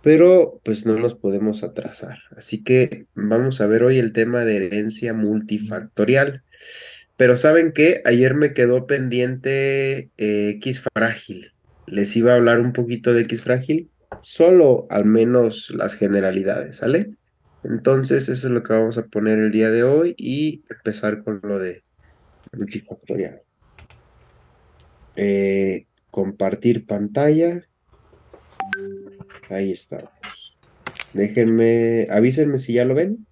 pero pues no nos podemos atrasar. Así que vamos a ver hoy el tema de herencia multifactorial. Pero ¿saben qué? Ayer me quedó pendiente X frágil. Les iba a hablar un poquito de X frágil, solo al menos las generalidades, ¿sale? Entonces eso es lo que vamos a poner el día de hoy y empezar con lo de multifactorial. Compartir pantalla. Ahí está. Déjenme, avísenme si ya lo ven.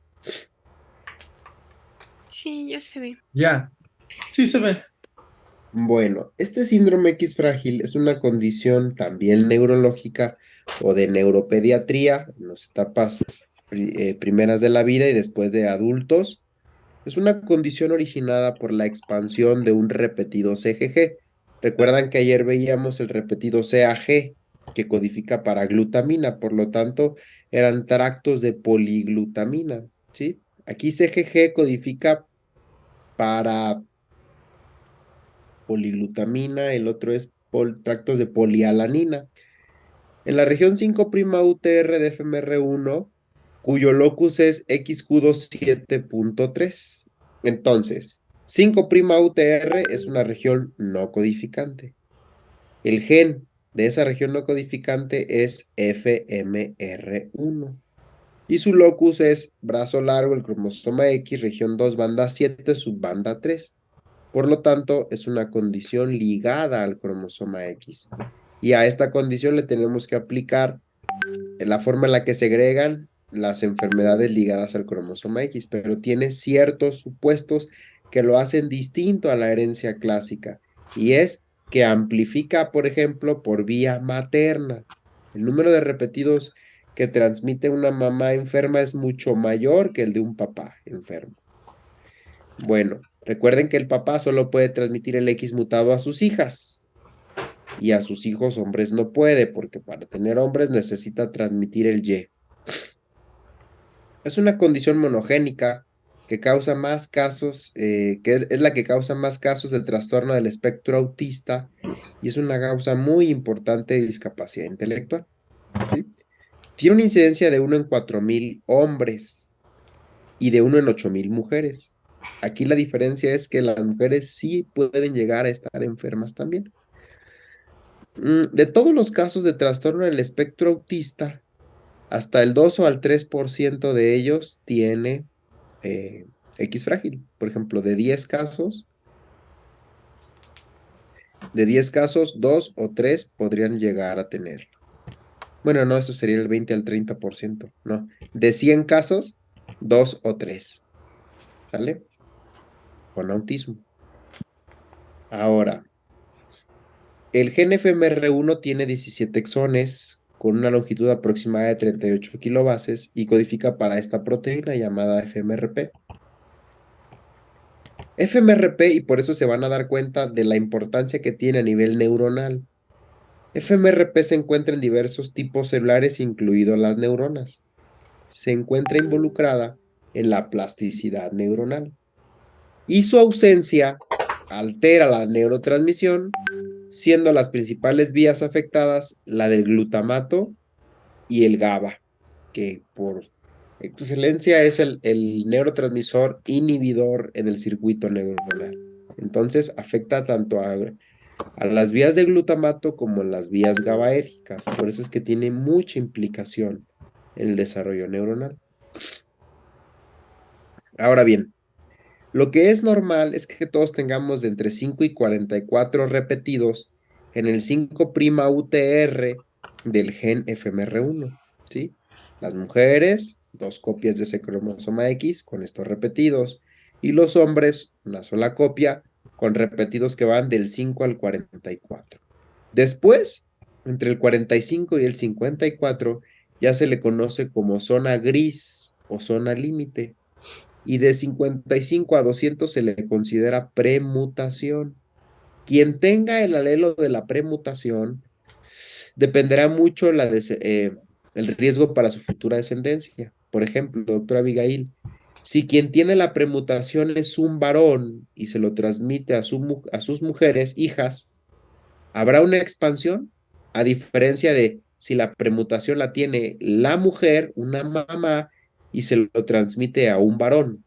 Sí, ya se ve. Ya, sí se ve. Bueno, este síndrome X frágil es una condición también neurológica o de neuropediatría en las etapas primeras de la vida y después de adultos. Es una condición originada por la expansión de un repetido CGG. Recuerdan que ayer veíamos el repetido CAG que codifica para glutamina, por lo tanto eran tractos de poliglutamina, ¿sí? Aquí CGG codifica para poliglutamina, el otro es tractos de polialanina. En la región 5' UTR de FMR1, cuyo locus es XQ27.3. Entonces, 5' UTR es una región no codificante. El gen de esa región no codificante es FMR1. Y su locus es brazo largo, el cromosoma X, región 2, banda 7, subbanda 3. Por lo tanto, es una condición ligada al cromosoma X. Y a esta condición le tenemos que aplicar la forma en la que segregan las enfermedades ligadas al cromosoma X, pero tiene ciertos supuestos que lo hacen distinto a la herencia clásica. Y es que amplifica, por ejemplo, por vía materna. El número de repetidos que transmite una mamá enferma es mucho mayor que el de un papá enfermo. Bueno, recuerden que el papá solo puede transmitir el X mutado a sus hijas y a sus hijos hombres no puede, porque para tener hombres necesita transmitir el Y. Es una condición monogénica que causa más casos, que es la que causa más casos de trastorno del espectro autista y es una causa muy importante de discapacidad intelectual, ¿sí? Tiene una incidencia de 1 en 4,000 hombres y de 1 en 8,000 mujeres. Aquí la diferencia es que las mujeres sí pueden llegar a estar enfermas también. De todos los casos de trastorno del espectro autista, hasta el 2 o al 3% de ellos tiene eh, X frágil. Por ejemplo, de 10 casos, 2 o 3 podrían llegar a tenerlo. Bueno, no, eso sería el 20 al 30%, no. De 100 casos, 2 o 3, ¿sale? Con autismo. Ahora, el gen FMR1 tiene 17 exones con una longitud aproximada de 38 kilobases y codifica para esta proteína llamada FMRP. FMRP, y por eso se van a dar cuenta de la importancia que tiene a nivel neuronal. FMRP se encuentra en diversos tipos celulares, incluido las neuronas. Se encuentra involucrada en la plasticidad neuronal. Y su ausencia altera la neurotransmisión, siendo las principales vías afectadas la del glutamato y el GABA, que por excelencia es el neurotransmisor inhibidor en el circuito neuronal. Entonces afecta tanto a las vías de glutamato como en las vías GABAérgicas. Por eso es que tiene mucha implicación en el desarrollo neuronal. Ahora bien, lo que es normal es que todos tengamos de entre 5 y 44 repetidos en el 5' UTR del gen FMR1, ¿sí? Las mujeres, dos copias de ese cromosoma X con estos repetidos, y los hombres, una sola copia con repetidos que van del 5 al 44. Después, entre el 45 y el 54, ya se le conoce como zona gris o zona límite, y de 55 a 200 se le considera premutación. Quien tenga el alelo de la premutación dependerá mucho el riesgo para su futura descendencia. Por ejemplo, doctora Abigail, si quien tiene la premutación es un varón y se lo transmite a sus mujeres, hijas, ¿habrá una expansión? A diferencia de si la premutación la tiene la mujer, una mamá, y se lo transmite a un varón?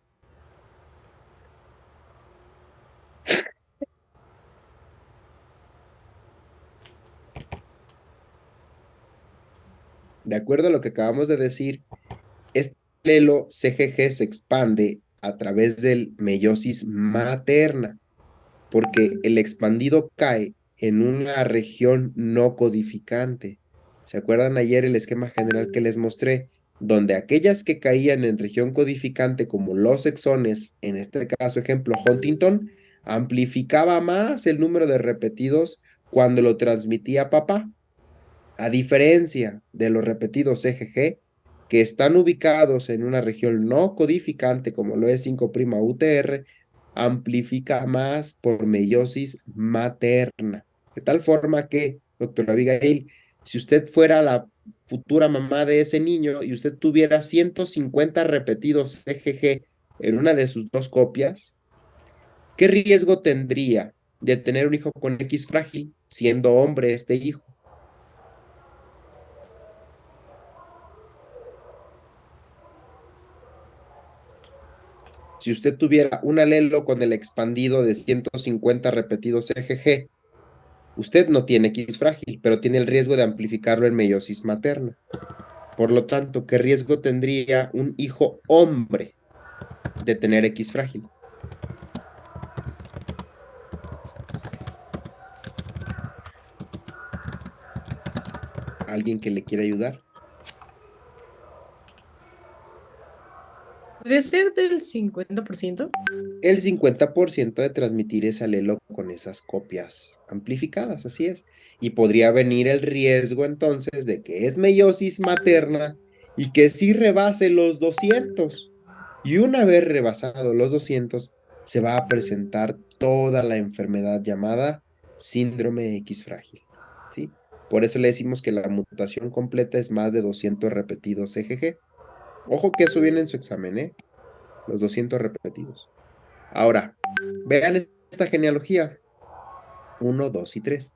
De acuerdo a lo que acabamos de decir, este alelo CGG se expande a través del meiosis materna, porque el expandido cae en una región no codificante. ¿Se acuerdan ayer el esquema general que les mostré? Donde aquellas que caían en región codificante, como los exones, en este caso ejemplo Huntington, amplificaba más el número de repetidos cuando lo transmitía papá. A diferencia de los repetidos CGG, que están ubicados en una región no codificante como lo es 5' UTR, amplifica más por meiosis materna. De tal forma que, doctora Abigail, si usted fuera la futura mamá de ese niño y usted tuviera 150 repetidos CGG en una de sus dos copias, ¿qué riesgo tendría de tener un hijo con X frágil, siendo hombre este hijo? Si usted tuviera un alelo con el expandido de 150 repetidos CGG, usted no tiene X frágil, pero tiene el riesgo de amplificarlo en meiosis materna. Por lo tanto, ¿qué riesgo tendría un hijo hombre de tener X frágil? ¿Alguien que le quiera ayudar? ¿Podría ser del 50%? El 50% de transmitir ese alelo con esas copias amplificadas, así es. Y podría venir el riesgo entonces de que es meiosis materna y que sí rebase los 200. Y una vez rebasado los 200, se va a presentar toda la enfermedad llamada síndrome X frágil, ¿sí? Por eso le decimos que la mutación completa es más de 200 repetidos CGG. Ojo que eso viene en su examen, ¿eh? Los 200 repetidos. Ahora, vean esta genealogía. 1, 2 y 3.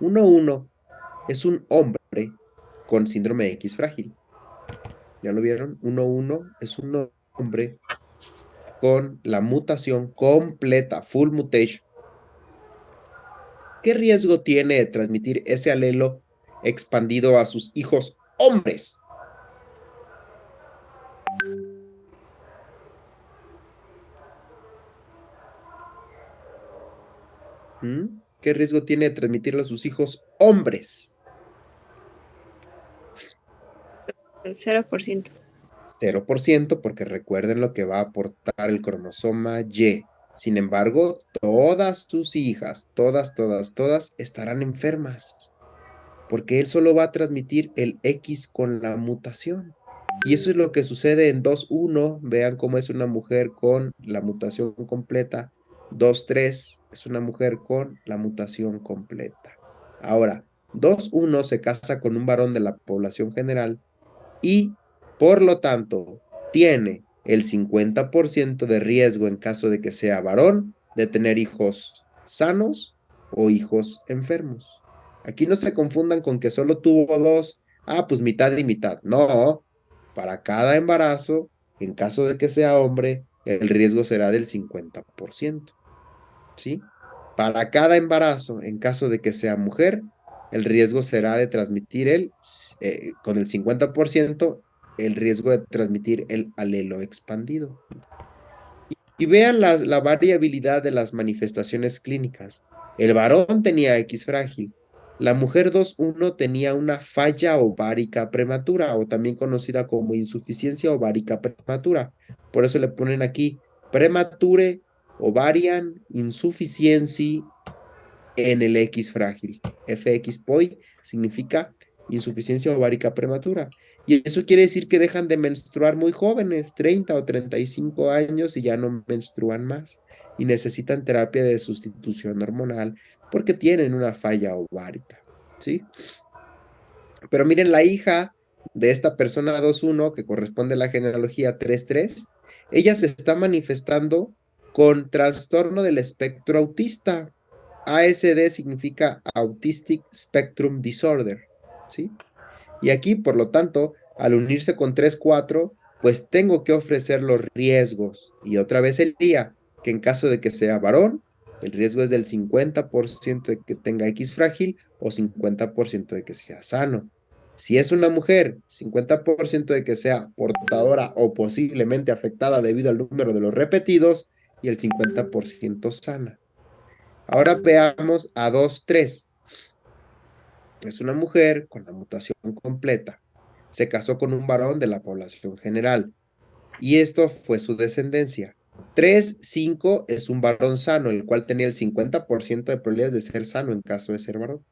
1, 1 es un hombre con síndrome X frágil. ¿Ya lo vieron? 1, 1 es un hombre con la mutación completa, full mutation. ¿Qué riesgo tiene de transmitir ese alelo expandido a sus hijos hombres? ¿Qué riesgo tiene de transmitirlo a sus hijos hombres? 0%. 0%, porque recuerden lo que va a aportar el cromosoma Y. Sin embargo, todas sus hijas, todas estarán enfermas, porque él solo va a transmitir el X con la mutación. Y eso es lo que sucede en 2.1. Vean cómo es una mujer con la mutación completa. 2.3 es una mujer con la mutación completa. Ahora, 2.1 se casa con un varón de la población general y, por lo tanto, tiene el 50% de riesgo en caso de que sea varón de tener hijos sanos o hijos enfermos. Aquí no se confundan con que solo tuvo dos, pues mitad y mitad. No, para cada embarazo, en caso de que sea hombre, el riesgo será del 50%. ¿Sí? Para cada embarazo, en caso de que sea mujer, el riesgo será de transmitir con el 50%, el riesgo de transmitir el alelo expandido. Y vean la variabilidad de las manifestaciones clínicas. El varón tenía X frágil. La mujer 2.1 tenía una falla ovárica prematura, o también conocida como insuficiencia ovárica prematura. Por eso le ponen aquí premature ovarian insufficiency en el X frágil. FX-POI significa insuficiencia ovárica prematura. Y eso quiere decir que dejan de menstruar muy jóvenes, 30 o 35 años, y ya no menstruan más. Y necesitan terapia de sustitución hormonal porque tienen una falla ovárica. ¿Sí? Pero miren, la hija de esta persona 2.1, que corresponde a la genealogía 3.3, ella se está manifestando con trastorno del espectro autista. ASD significa Autistic Spectrum Disorder, ¿sí? Y aquí, por lo tanto, al unirse con 3, 4, pues tengo que ofrecer los riesgos. Y otra vez sería que en caso de que sea varón, el riesgo es del 50% de que tenga X frágil o 50% de que sea sano. Si es una mujer, 50% de que sea portadora o posiblemente afectada debido al número de los repetidos y el 50% sana. Ahora veamos a 2, 3. Es una mujer con la mutación completa. Se casó con un varón de la población general. Y esto fue su descendencia. 3, 5 es un varón sano, el cual tenía el 50% de probabilidades de ser sano en caso de ser varón.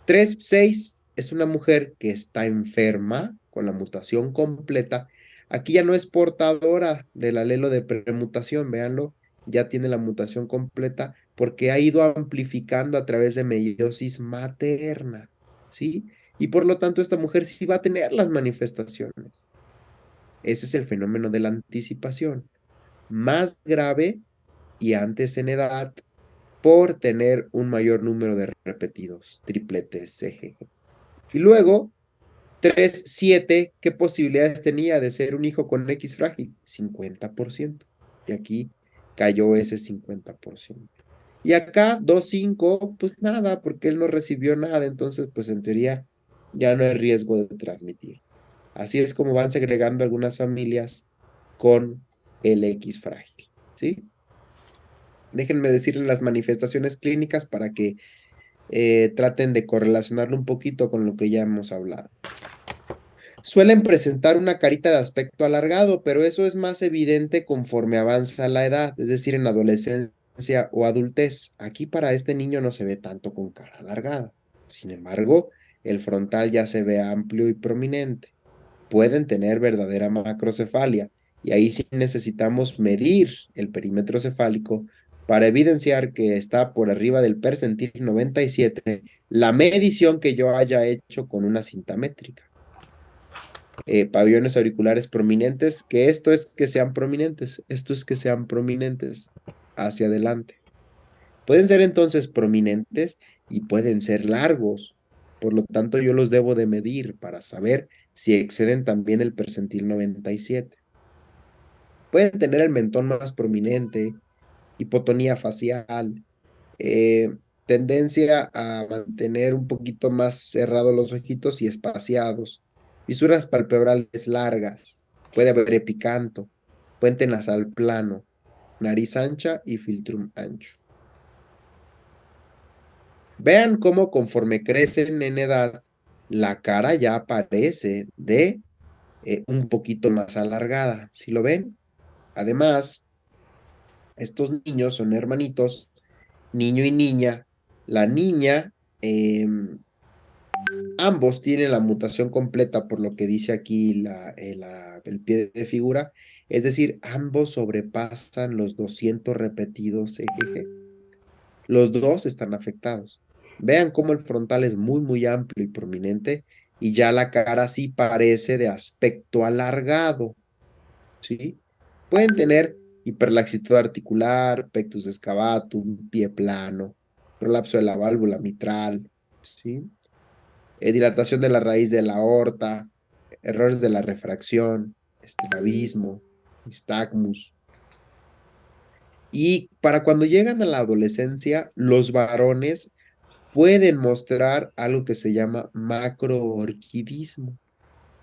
3, 6 es una mujer que está enferma con la mutación completa. Aquí ya no es portadora del alelo de premutación, véanlo, ya tiene la mutación completa porque ha ido amplificando a través de meiosis materna, ¿sí? Y por lo tanto esta mujer sí va a tener las manifestaciones. Ese es el fenómeno de la anticipación. Más grave y antes en edad por tener un mayor número de repetidos, tripletes, CGG. Y luego, 3, 7, ¿qué posibilidades tenía de ser un hijo con X frágil? 50%. Y aquí cayó ese 50%. Y acá, 2, 5, pues nada, porque él no recibió nada, entonces pues en teoría ya no hay riesgo de transmitir. Así es como van segregando algunas familias con el X frágil, ¿sí? Déjenme decirles las manifestaciones clínicas para que traten de correlacionarlo un poquito con lo que ya hemos hablado. Suelen presentar una carita de aspecto alargado, pero eso es más evidente conforme avanza la edad, es decir, en adolescencia o adultez. Aquí para este niño no se ve tanto con cara alargada. Sin embargo, el frontal ya se ve amplio y prominente. Pueden tener verdadera macrocefalia y ahí sí necesitamos medir el perímetro cefálico para evidenciar que está por arriba del percentil 97 la medición que yo haya hecho con una cinta métrica. Pabellones auriculares prominentes, que esto es que sean prominentes, esto es que sean prominentes hacia adelante. Pueden ser entonces prominentes y pueden ser largos, por lo tanto yo los debo de medir para saber si exceden también el percentil 97. Pueden tener el mentón más prominente, hipotonía facial, tendencia a mantener un poquito más cerrados los ojitos y espaciados, fisuras palpebrales largas, puede haber epicanto, puente nasal plano, nariz ancha y filtrum ancho. Vean cómo conforme crecen en edad, la cara ya aparece de un poquito más alargada. ¿Sí lo ven? Además, estos niños son hermanitos, niño y niña. La niña, ambos tienen la mutación completa por lo que dice aquí el pie de figura. Es decir, ambos sobrepasan los 200 repetidos EGG. Los dos están afectados. Vean cómo el frontal es muy, muy amplio y prominente y ya la cara sí parece de aspecto alargado, ¿sí? Pueden tener hiperlaxitud articular, pectus excavatum, pie plano, prolapso de la válvula mitral, ¿sí? Dilatación de la raíz de la aorta, errores de la refracción, estrabismo, nistagmus. Y para cuando llegan a la adolescencia, los varones pueden mostrar algo que se llama macroorquidismo.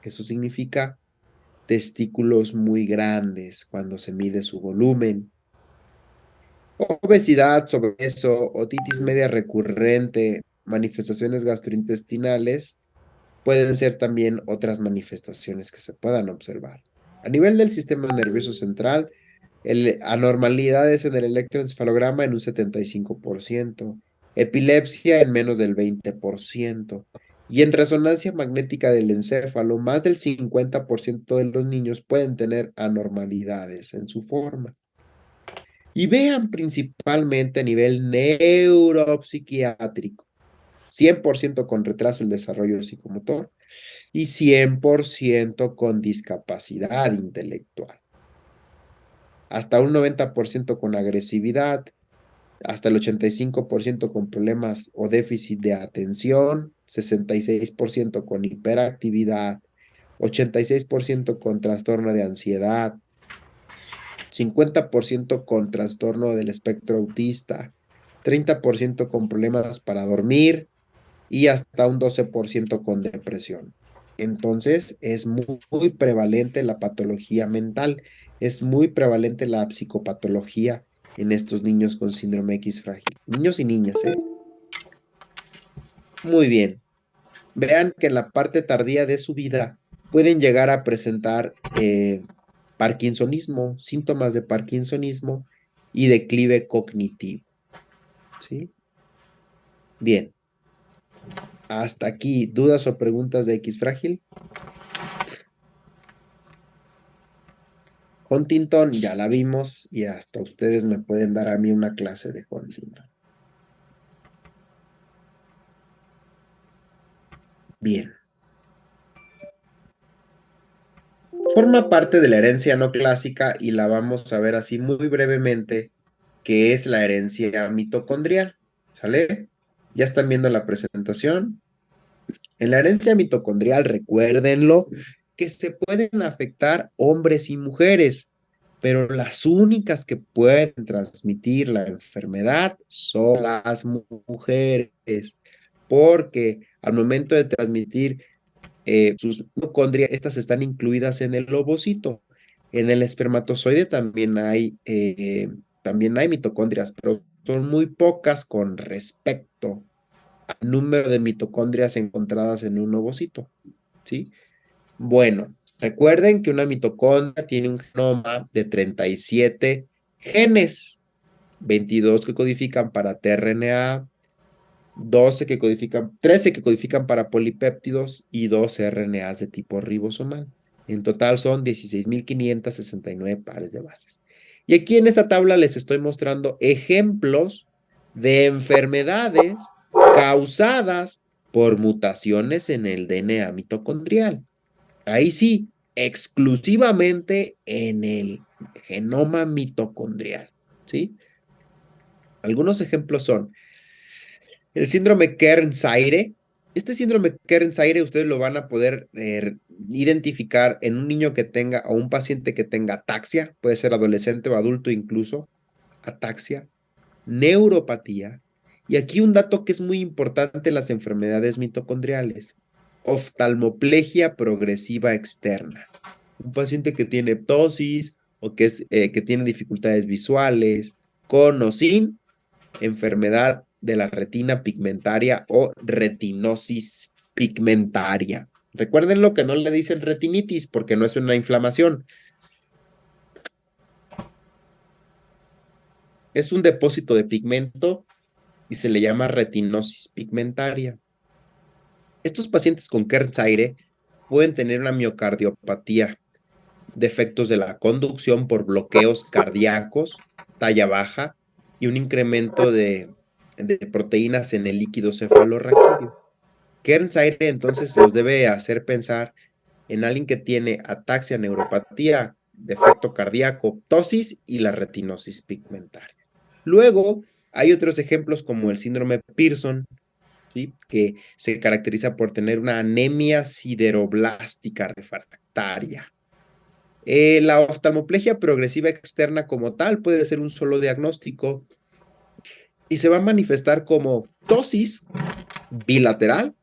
Eso significa testículos muy grandes cuando se mide su volumen. Obesidad, sobrepeso, otitis media recurrente, manifestaciones gastrointestinales, pueden ser también otras manifestaciones que se puedan observar. A nivel del sistema nervioso central, anormalidades en el electroencefalograma en un 75%, epilepsia en menos del 20%, y en resonancia magnética del encéfalo, más del 50% de los niños pueden tener anormalidades en su forma. Y vean principalmente a nivel neuropsiquiátrico, 100% con retraso el desarrollo psicomotor y 100% con discapacidad intelectual. Hasta un 90% con agresividad hasta el 85% con problemas o déficit de atención, 66% con hiperactividad, 86% con trastorno de ansiedad, 50% con trastorno del espectro autista, 30% con problemas para dormir y hasta un 12% con depresión. Entonces, es muy prevalente la patología mental, es muy prevalente la psicopatología en estos niños con síndrome X frágil. Niños y niñas, ¿eh? Muy bien. Vean que en la parte tardía de su vida pueden llegar a presentar parkinsonismo, síntomas de parkinsonismo y declive cognitivo. ¿Sí? Bien. Hasta aquí, ¿dudas o preguntas de X frágil? Huntington ya la vimos y hasta ustedes me pueden dar a mí una clase de Huntington. Bien. Forma parte de la herencia no clásica y la vamos a ver así muy brevemente, que es la herencia mitocondrial. ¿Sale? ¿Ya están viendo la presentación? En la herencia mitocondrial, recuérdenlo, que se pueden afectar hombres y mujeres, pero las únicas que pueden transmitir la enfermedad son las mujeres, porque al momento de transmitir sus mitocondrias, estas están incluidas en el ovocito. En el espermatozoide también hay mitocondrias, pero son muy pocas con respecto al número de mitocondrias encontradas en un ovocito, ¿sí? Bueno, recuerden que una mitocondria tiene un genoma de 37 genes, 22 que codifican para tRNA, 13 que codifican para polipéptidos y 2 RNAs de tipo ribosomal. En total son 16.569 pares de bases. Y aquí en esta tabla les estoy mostrando ejemplos de enfermedades causadas por mutaciones en el DNA mitocondrial. Ahí sí, exclusivamente en el genoma mitocondrial, ¿sí? Algunos ejemplos son el síndrome Kearns-Sayre. Este síndrome Kearns-Sayre ustedes lo van a poder identificar en un niño que tenga o un paciente que tenga ataxia, puede ser adolescente o adulto incluso, ataxia, neuropatía. Y aquí un dato que es muy importante en las enfermedades mitocondriales, oftalmoplegia progresiva externa. Un paciente que tiene ptosis o que tiene dificultades visuales, con o sin enfermedad de la retina pigmentaria o retinosis pigmentaria. Recuerden lo que no le dicen retinitis porque no es una inflamación. Es un depósito de pigmento y se le llama retinosis pigmentaria. Estos pacientes con Kearns-Sayre pueden tener una miocardiopatía, defectos de la conducción por bloqueos cardíacos, talla baja y un incremento de proteínas en el líquido cefalorraquídeo. Kearns-Sayre entonces los debe hacer pensar en alguien que tiene ataxia, neuropatía, defecto cardíaco, ptosis y la retinosis pigmentaria. Luego, hay otros ejemplos como el síndrome Pearson, ¿sí? Que se caracteriza por tener una anemia sideroblástica refractaria. La oftalmoplegia progresiva externa como tal puede ser un solo diagnóstico y se va a manifestar como ptosis bilateral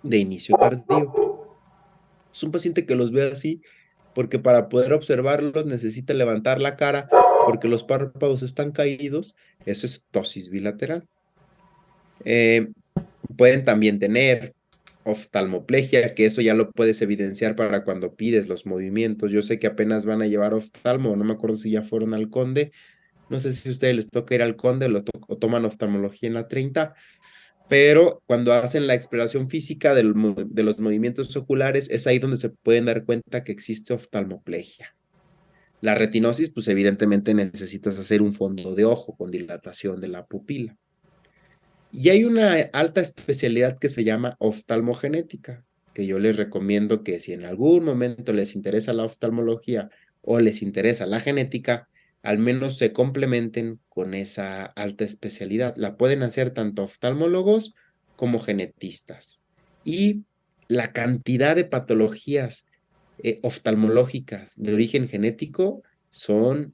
de inicio tardío. Es un paciente que los ve así porque para poder observarlos necesita levantar la cara porque los párpados están caídos. Eso es ptosis bilateral. Pueden también tener oftalmoplegia, que eso ya lo puedes evidenciar para cuando pides los movimientos. Yo sé que apenas van a llevar oftalmo, no me acuerdo si ya fueron al Conde. No sé si a ustedes les toca ir al Conde o toman oftalmología en la 30, pero cuando hacen la exploración física de los movimientos oculares, es ahí donde se pueden dar cuenta que existe oftalmoplegia. La retinosis, pues evidentemente necesitas hacer un fondo de ojo con dilatación de la pupila. Y hay una alta especialidad que se llama oftalmogenética, que yo les recomiendo que si en algún momento les interesa la oftalmología o les interesa la genética, al menos se complementen con esa alta especialidad. La pueden hacer tanto oftalmólogos como genetistas. Y la cantidad de patologías oftalmológicas de origen genético son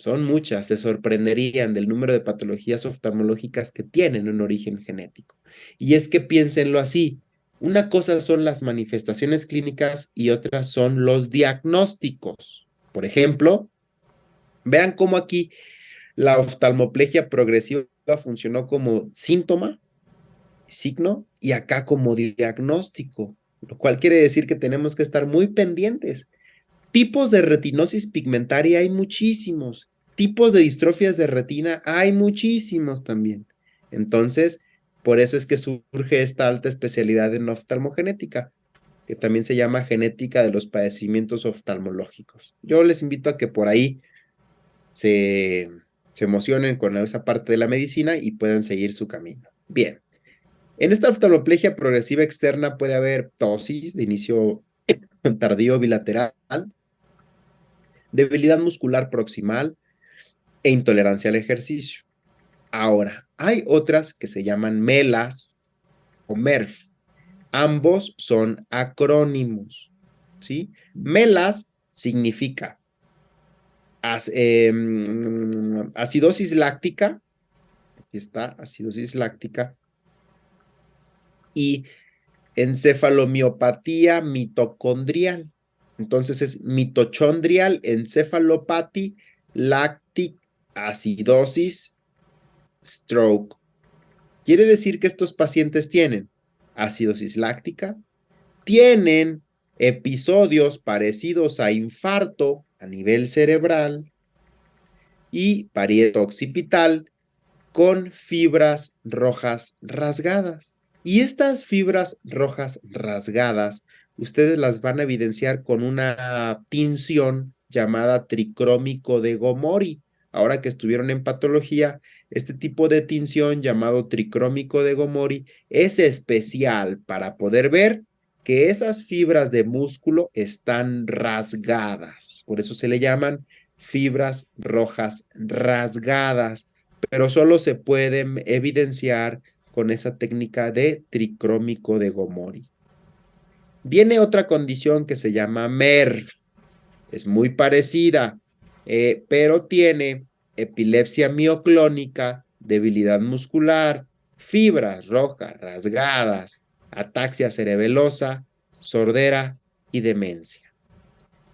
muchas, se sorprenderían del número de patologías oftalmológicas que tienen un origen genético. Y es que piénsenlo así, una cosa son las manifestaciones clínicas y otras son los diagnósticos. Por ejemplo, vean cómo aquí la oftalmoplegia progresiva funcionó como síntoma, signo, y acá como diagnóstico, lo cual quiere decir que tenemos que estar muy pendientes. Tipos de retinosis pigmentaria hay muchísimos. Tipos de distrofias de retina hay muchísimos también. Entonces, por eso es que surge esta alta especialidad en oftalmogenética, que también se llama genética de los padecimientos oftalmológicos. Yo les invito a que por ahí se emocionen con esa parte de la medicina y puedan seguir su camino. Bien, en esta oftalmoplegia progresiva externa puede haber ptosis de inicio tardío bilateral, debilidad muscular proximal e intolerancia al ejercicio. Ahora, hay otras que se llaman MELAS o MERF. Ambos son acrónimos, ¿sí? MELAS significa acidosis láctica, aquí está, acidosis láctica, y encefalomiopatía mitocondrial. Entonces es mitochondrial encephalopathy lactic acidosis stroke. Quiere decir que estos pacientes tienen acidosis láctica, tienen episodios parecidos a infarto a nivel cerebral y parieta occipital con fibras rojas rasgadas. Y estas fibras rojas rasgadas, ustedes las van a evidenciar con una tinción llamada tricrómico de Gomori. Ahora que estuvieron en patología, este tipo de tinción llamado tricrómico de Gomori es especial para poder ver que esas fibras de músculo están rasgadas. Por eso se le llaman fibras rojas rasgadas, pero solo se pueden evidenciar con esa técnica de tricrómico de Gomori. Viene otra condición que se llama MERF. Es muy parecida, pero tiene epilepsia mioclónica, debilidad muscular, fibras rojas rasgadas, ataxia cerebelosa, sordera y demencia.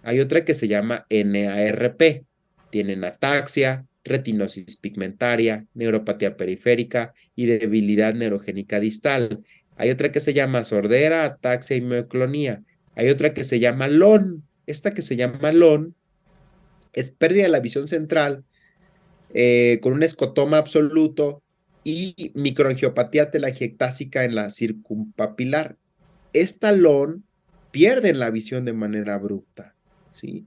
Hay otra que se llama NARP. Tienen ataxia, retinosis pigmentaria, neuropatía periférica y debilidad neurogénica distal. Hay otra que se llama sordera, ataxia y mioclonía. Hay otra que se llama LON. Esta que se llama LON es pérdida de la visión central con un escotoma absoluto y microangiopatía telangiectásica en la circumpapilar. Esta LON pierde la visión de manera abrupta, ¿sí?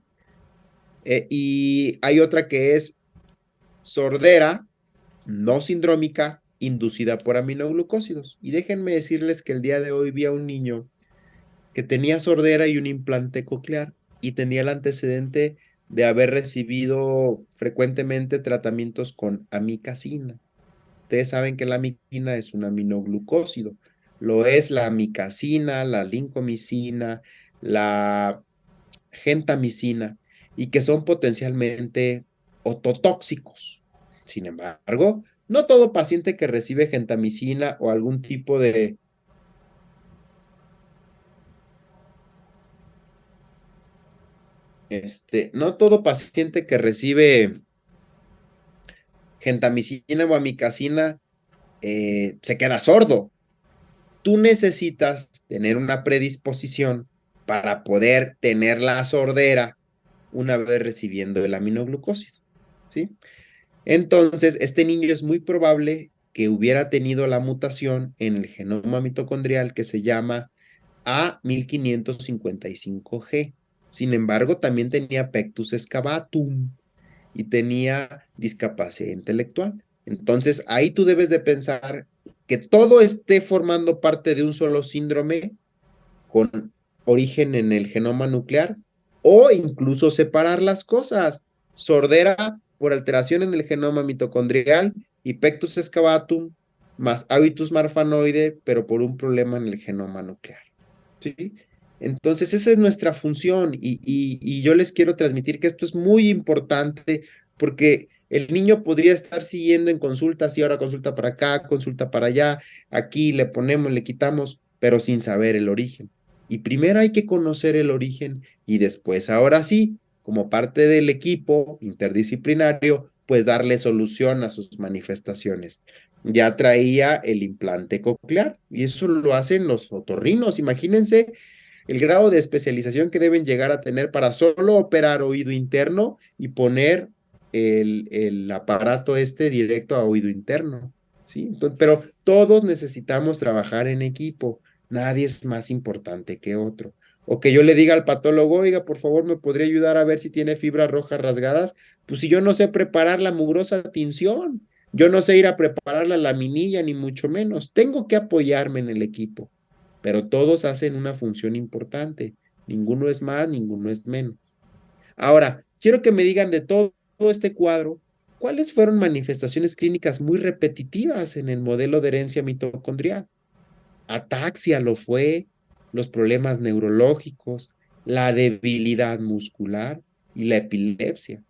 Y hay otra que es sordera no sindrómica inducida por aminoglucósidos. Y déjenme decirles que el día de hoy vi a un niño que tenía sordera y un implante coclear y tenía el antecedente de haber recibido frecuentemente tratamientos con amicacina. Ustedes saben que la amicina es un aminoglucósido. Lo es la amicacina, la lincomicina, la gentamicina y que son potencialmente ototóxicos. Sin embargo, no todo paciente que recibe gentamicina o algún tipo de no todo paciente que recibe gentamicina o amicacina se queda sordo. Tú necesitas tener una predisposición para poder tener la sordera una vez recibiendo el aminoglucósido, ¿sí? Entonces, este niño es muy probable que hubiera tenido la mutación en el genoma mitocondrial que se llama A1555G. Sin embargo, también tenía pectus excavatum y tenía discapacidad intelectual. Entonces, ahí tú debes de pensar que todo esté formando parte de un solo síndrome con origen en el genoma nuclear o incluso separar las cosas. Sordera por alteración en el genoma mitocondrial y pectus excavatum más habitus marfanoide, pero por un problema en el genoma nuclear. ¿Sí? Entonces, esa es nuestra función y yo les quiero transmitir que esto es muy importante porque el niño podría estar siguiendo en consultas y ahora consulta para acá, consulta para allá, aquí le ponemos, le quitamos, pero sin saber el origen. Y primero hay que conocer el origen y después, ahora sí, como parte del equipo interdisciplinario, pues darle solución a sus manifestaciones. Ya traía el implante coclear y eso lo hacen los otorrinos. Imagínense el grado de especialización que deben llegar a tener para solo operar oído interno y poner el aparato este directo a oído interno. ¿Sí? Entonces, pero todos necesitamos trabajar en equipo. Nadie es más importante que otro. O que yo le diga al patólogo, oiga, por favor, ¿me podría ayudar a ver si tiene fibras rojas rasgadas? Pues si yo no sé preparar la mugrosa tinción, yo no sé ir a preparar la laminilla, ni mucho menos. Tengo que apoyarme en el equipo, pero todos hacen una función importante. Ninguno es más, ninguno es menos. Ahora, quiero que me digan de todo este cuadro, ¿cuáles fueron manifestaciones clínicas muy repetitivas en el modelo de herencia mitocondrial? Ataxia lo fue, los problemas neurológicos, la debilidad muscular y la epilepsia.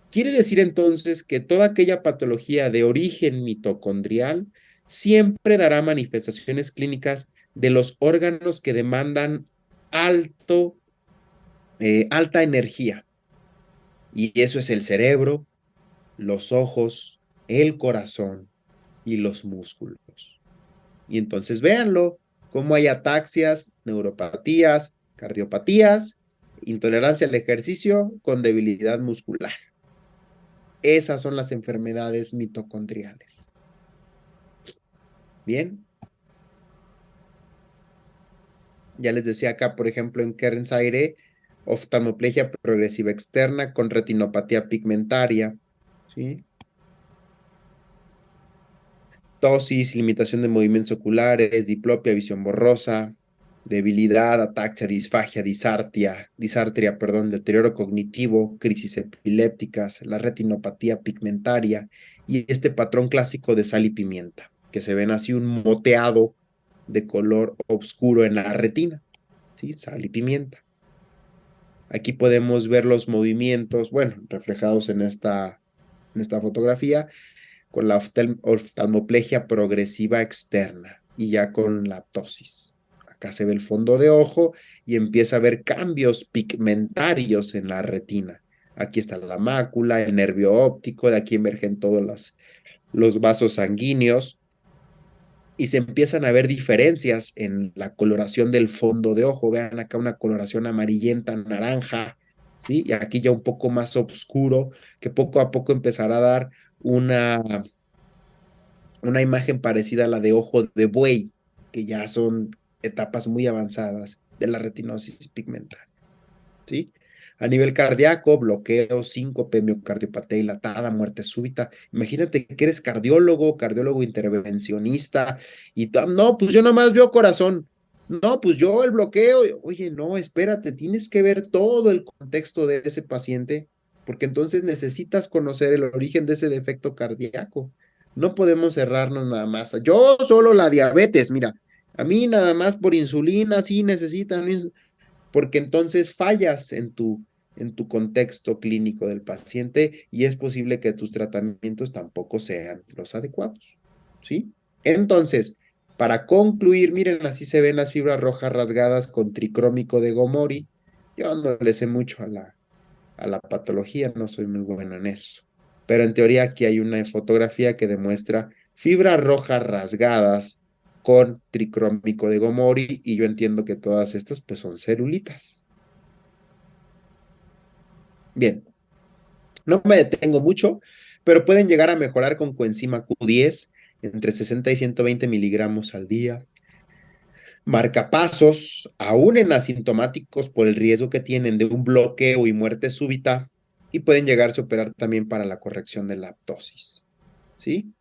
Quiere decir entonces que toda aquella patología de origen mitocondrial siempre dará manifestaciones clínicas de los órganos que demandan alta energía. Y eso es el cerebro, los ojos, el corazón y los músculos. Y entonces véanlo, cómo hay ataxias, neuropatías, cardiopatías, intolerancia al ejercicio con debilidad muscular. Esas son las enfermedades mitocondriales. Bien. Ya les decía acá, por ejemplo, en Kearns-Sayre, oftalmoplegia progresiva externa con retinopatía pigmentaria, ¿sí? Ptosis, limitación de movimientos oculares, diplopia, visión borrosa, debilidad, ataxia, disfagia, disartria, deterioro cognitivo, crisis epilépticas, la retinopatía pigmentaria y este patrón clásico de sal y pimienta, que se ven así un moteado de color oscuro en la retina, ¿sí? Sal y pimienta. Aquí podemos ver los movimientos, bueno, reflejados en esta fotografía, con la oftalmoplegia progresiva externa y ya con la ptosis. Acá se ve el fondo de ojo y empieza a haber cambios pigmentarios en la retina. Aquí está la mácula, el nervio óptico, de aquí emergen todos los vasos sanguíneos y se empiezan a ver diferencias en la coloración del fondo de ojo. Vean acá una coloración amarillenta, naranja, ¿sí? Y aquí ya un poco más oscuro, que poco a poco empezará a dar una imagen parecida a la de ojo de buey, que ya son etapas muy avanzadas de la retinosis pigmentaria, ¿sí? A nivel cardíaco, bloqueo, síncope, miocardiopatía dilatada, muerte súbita. Imagínate que eres cardiólogo intervencionista, y no, pues yo nomás veo corazón. No, pues yo el bloqueo. Oye, no, espérate, tienes que ver todo el contexto de ese paciente, porque entonces necesitas conocer el origen de ese defecto cardíaco. No podemos cerrarnos nada más. Yo solo la diabetes, mira, a mí nada más por insulina sí necesitan, porque entonces fallas en tu contexto clínico del paciente y es posible que tus tratamientos tampoco sean los adecuados, ¿sí? Entonces, para concluir, miren, así se ven las fibras rojas rasgadas con tricrómico de Gomori. Yo no le sé mucho a la patología, no soy muy bueno en eso. Pero en teoría aquí hay una fotografía que demuestra fibras rojas rasgadas con tricrómico de Gomori y yo entiendo que todas estas pues son celulitas. Bien, no me detengo mucho, pero pueden llegar a mejorar con coenzima Q10 entre 60 y 120 miligramos al día. Marcapasos, aún en asintomáticos por el riesgo que tienen de un bloqueo y muerte súbita, y pueden llegarse a operar también para la corrección de la ptosis. ¿Sí?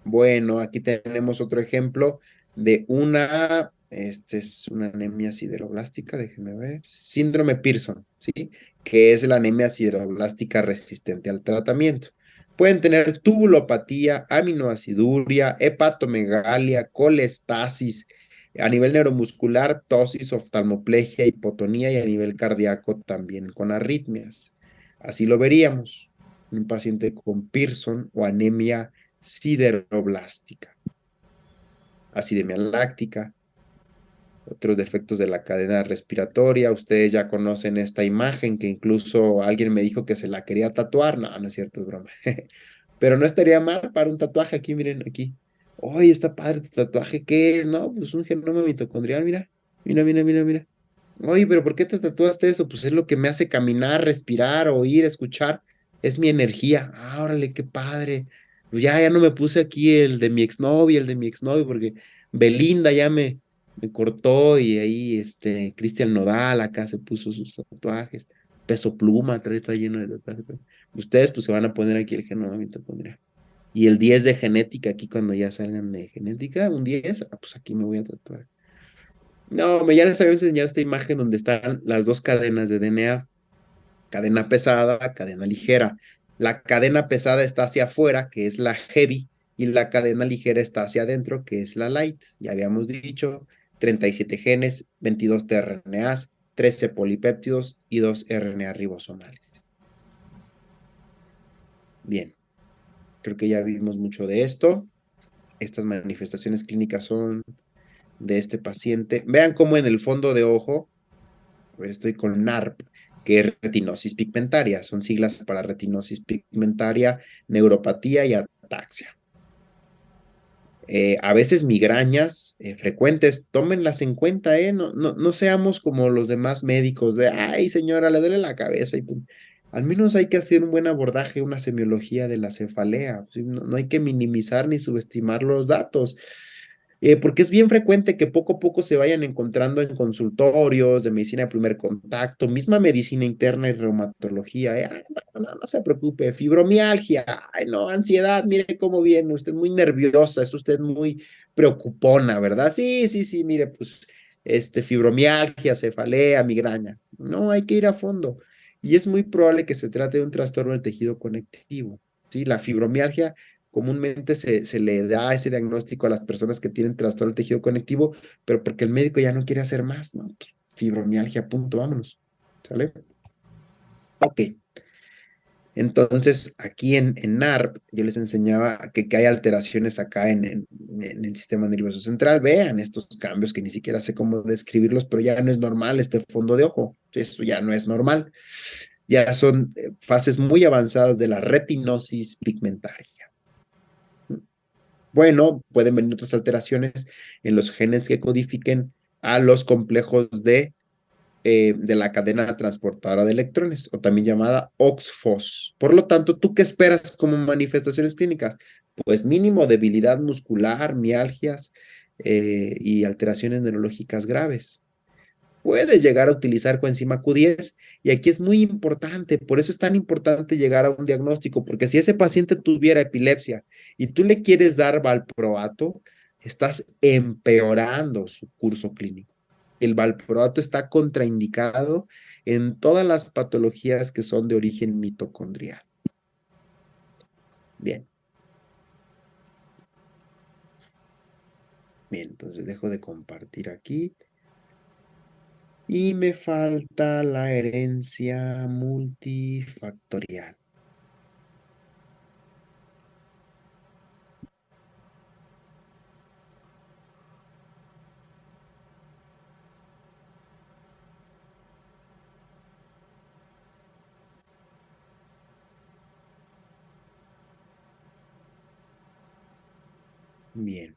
Bueno, aquí tenemos otro ejemplo de una Este es una anemia sideroblástica, déjenme ver. Síndrome Pearson, ¿sí? Que es la anemia sideroblástica resistente al tratamiento. Pueden tener tubulopatía, aminoaciduria, hepatomegalia, colestasis, a nivel neuromuscular, ptosis, oftalmoplegia, hipotonía y a nivel cardíaco también con arritmias. Así lo veríamos, un paciente con Pearson o anemia sideroblástica, acidemia láctica, otros defectos de la cadena respiratoria. Ustedes ya conocen esta imagen que incluso alguien me dijo que se la quería tatuar. No, no es cierto, es broma. Pero no estaría mal para un tatuaje aquí, miren, aquí. Oye, está padre tu tatuaje, ¿qué es? No, pues un genoma mitocondrial, mira. Mira, mira, mira, mira. Oye, pero ¿por qué te tatuaste eso? Pues es lo que me hace caminar, respirar, oír, escuchar. Es mi energía. Ah, órale, qué padre. Pues ya no me puse aquí el de mi exnovia, el de mi exnovio, porque Belinda ya me cortó y ahí Cristian Nodal acá se puso sus tatuajes. Peso Pluma, está lleno de tatuajes. Ustedes pues se van a poner aquí el genoma mitocondrial. Y el 10 de genética, aquí cuando ya salgan de genética, un 10 pues aquí me voy a tatuar. No, ya les había enseñado esta imagen donde están las dos cadenas de DNA, cadena pesada, cadena ligera. La cadena pesada está hacia afuera, que es la heavy, y la cadena ligera está hacia adentro, que es la light. Ya habíamos dicho, 37 genes, 22 tRNAs, 13 polipéptidos y 2 RNA ribosomales. Bien, creo que ya vimos mucho de esto. Estas manifestaciones clínicas son de este paciente. Vean cómo en el fondo de ojo, a ver, estoy con NARP, que es retinosis pigmentaria. Son siglas para retinosis pigmentaria, neuropatía y ataxia. A veces migrañas frecuentes, tómenlas en cuenta, no seamos como los demás médicos de, ay señora, le duele la cabeza. Al menos hay que hacer un buen abordaje, una semiología de la cefalea. ¿Sí? No hay que minimizar ni subestimar los datos. Porque es bien frecuente que poco a poco se vayan encontrando en consultorios de medicina de primer contacto, misma medicina interna y reumatología. Ay, no se preocupe, fibromialgia, ay, no, ansiedad, mire cómo viene, usted muy nerviosa, es usted muy preocupona, ¿verdad? Sí, sí, sí, mire, pues, fibromialgia, cefalea, migraña. No, hay que ir a fondo. Y es muy probable que se trate de un trastorno del tejido conectivo, ¿sí? La fibromialgia comúnmente se le da ese diagnóstico a las personas que tienen trastorno del tejido conectivo, pero porque el médico ya no quiere hacer más, ¿no? Pues, fibromialgia, punto, vámonos. ¿Sale? Ok. Entonces, aquí en NARP, yo les enseñaba que hay alteraciones acá en el sistema nervioso central. Vean estos cambios que ni siquiera sé cómo describirlos, pero ya no es normal este fondo de ojo. Eso ya no es normal. Ya son fases muy avanzadas de la retinosis pigmentaria. Bueno, pueden venir otras alteraciones en los genes que codifiquen a los complejos de la cadena transportadora de electrones, o también llamada OXFOS. Por lo tanto, ¿tú qué esperas como manifestaciones clínicas? Pues mínimo debilidad muscular, mialgias y alteraciones neurológicas graves. Puedes llegar a utilizar coenzima Q10 y aquí es muy importante, por eso es tan importante llegar a un diagnóstico, porque si ese paciente tuviera epilepsia y tú le quieres dar valproato, estás empeorando su curso clínico. El valproato está contraindicado en todas las patologías que son de origen mitocondrial. Bien. Bien, entonces dejo de compartir aquí. Y me falta la herencia multifactorial. Bien.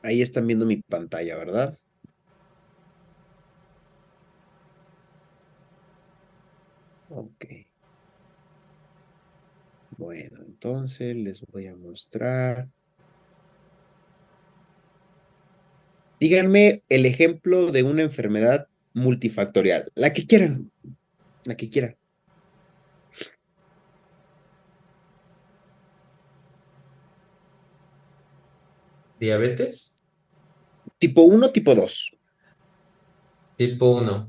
Ahí están viendo mi pantalla, ¿verdad? Ok. Bueno, entonces les voy a mostrar. Díganme el ejemplo de una enfermedad multifactorial. La que quieran. La que quieran. ¿Diabetes? Tipo 1, tipo 2. Tipo 1.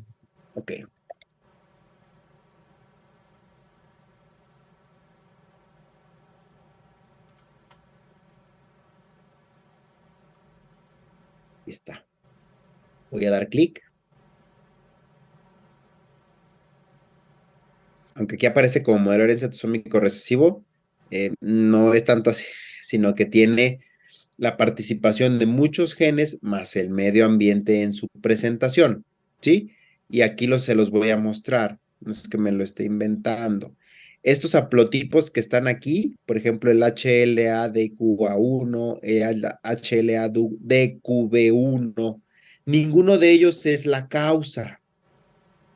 Ok. Ahí está. Voy a dar clic. Aunque aquí aparece como modelo de herencia autosómico recesivo, no es tanto así, sino que tiene la participación de muchos genes más el medio ambiente en su presentación, ¿sí? Y aquí se los voy a mostrar, no es que me lo esté inventando. Estos haplotipos que están aquí, por ejemplo, el HLA-DQA1, el HLA-DQB1, ninguno de ellos es la causa,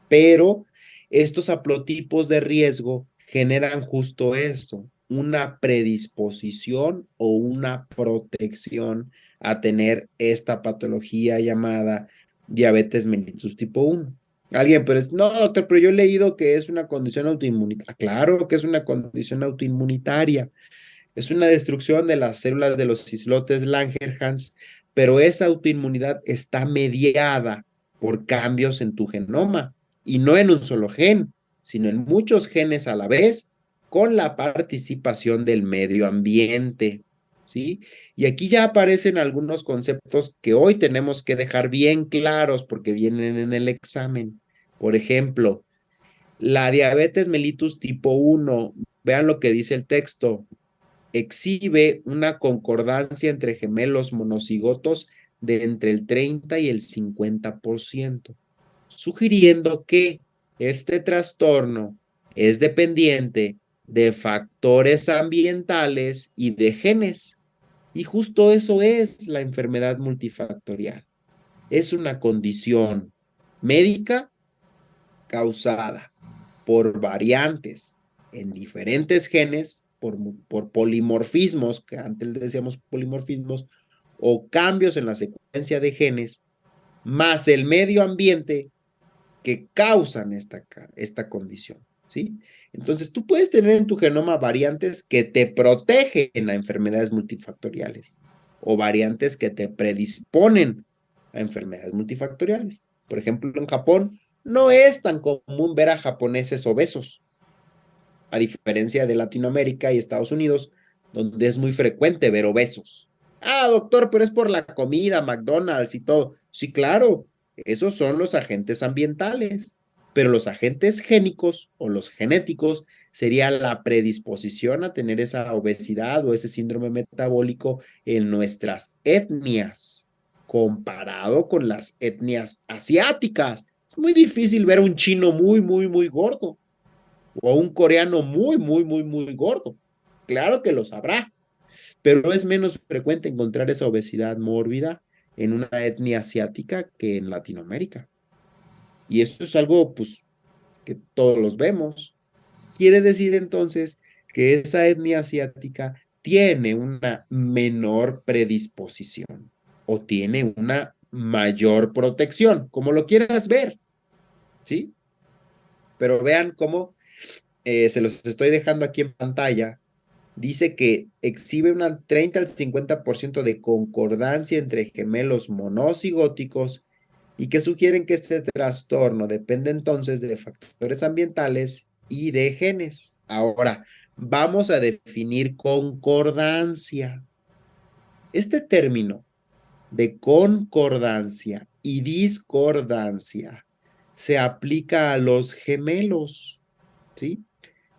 pero estos haplotipos de riesgo generan justo esto, una predisposición o una protección a tener esta patología llamada diabetes mellitus tipo 1. Alguien, pero no, doctor, pero yo he leído que es una condición autoinmunitaria. Claro que es una condición autoinmunitaria. Es una destrucción de las células de los islotes Langerhans, pero esa autoinmunidad está mediada por cambios en tu genoma y no en un solo gen, sino en muchos genes a la vez, con la participación del medio ambiente, ¿sí? Y aquí ya aparecen algunos conceptos que hoy tenemos que dejar bien claros porque vienen en el examen. Por ejemplo, la diabetes mellitus tipo 1, vean lo que dice el texto, exhibe una concordancia entre gemelos monocigotos de entre el 30 y el 50%, sugiriendo que este trastorno es dependiente de factores ambientales y de genes. Y justo eso es la enfermedad multifactorial. Es una condición médica causada por variantes en diferentes genes, por polimorfismos, que antes decíamos polimorfismos, o cambios en la secuencia de genes, más el medio ambiente que causan esta condición, ¿sí? Entonces, tú puedes tener en tu genoma variantes que te protegen a enfermedades multifactoriales o variantes que te predisponen a enfermedades multifactoriales. Por ejemplo, en Japón no es tan común ver a japoneses obesos, a diferencia de Latinoamérica y Estados Unidos, donde es muy frecuente ver obesos. Ah, doctor, pero es por la comida, McDonald's y todo. Sí, claro, esos son los agentes ambientales, pero los agentes génicos o los genéticos sería la predisposición a tener esa obesidad o ese síndrome metabólico en nuestras etnias, comparado con las etnias asiáticas. Es muy difícil ver a un chino muy, muy, muy gordo o a un coreano muy, muy, muy, muy gordo. Claro que lo sabrá, pero es menos frecuente encontrar esa obesidad mórbida en una etnia asiática que en Latinoamérica. Y eso es algo, pues, que todos los vemos. Quiere decir entonces que esa etnia asiática tiene una menor predisposición o tiene una mayor protección, como lo quieras ver, ¿sí? Pero vean cómo se los estoy dejando aquí en pantalla. Dice que exhibe una 30 al 50% de concordancia entre gemelos monocigóticos y que sugieren que este trastorno depende entonces de factores ambientales y de genes. Ahora, vamos a definir concordancia. Este término de concordancia y discordancia se aplica a los gemelos, ¿sí?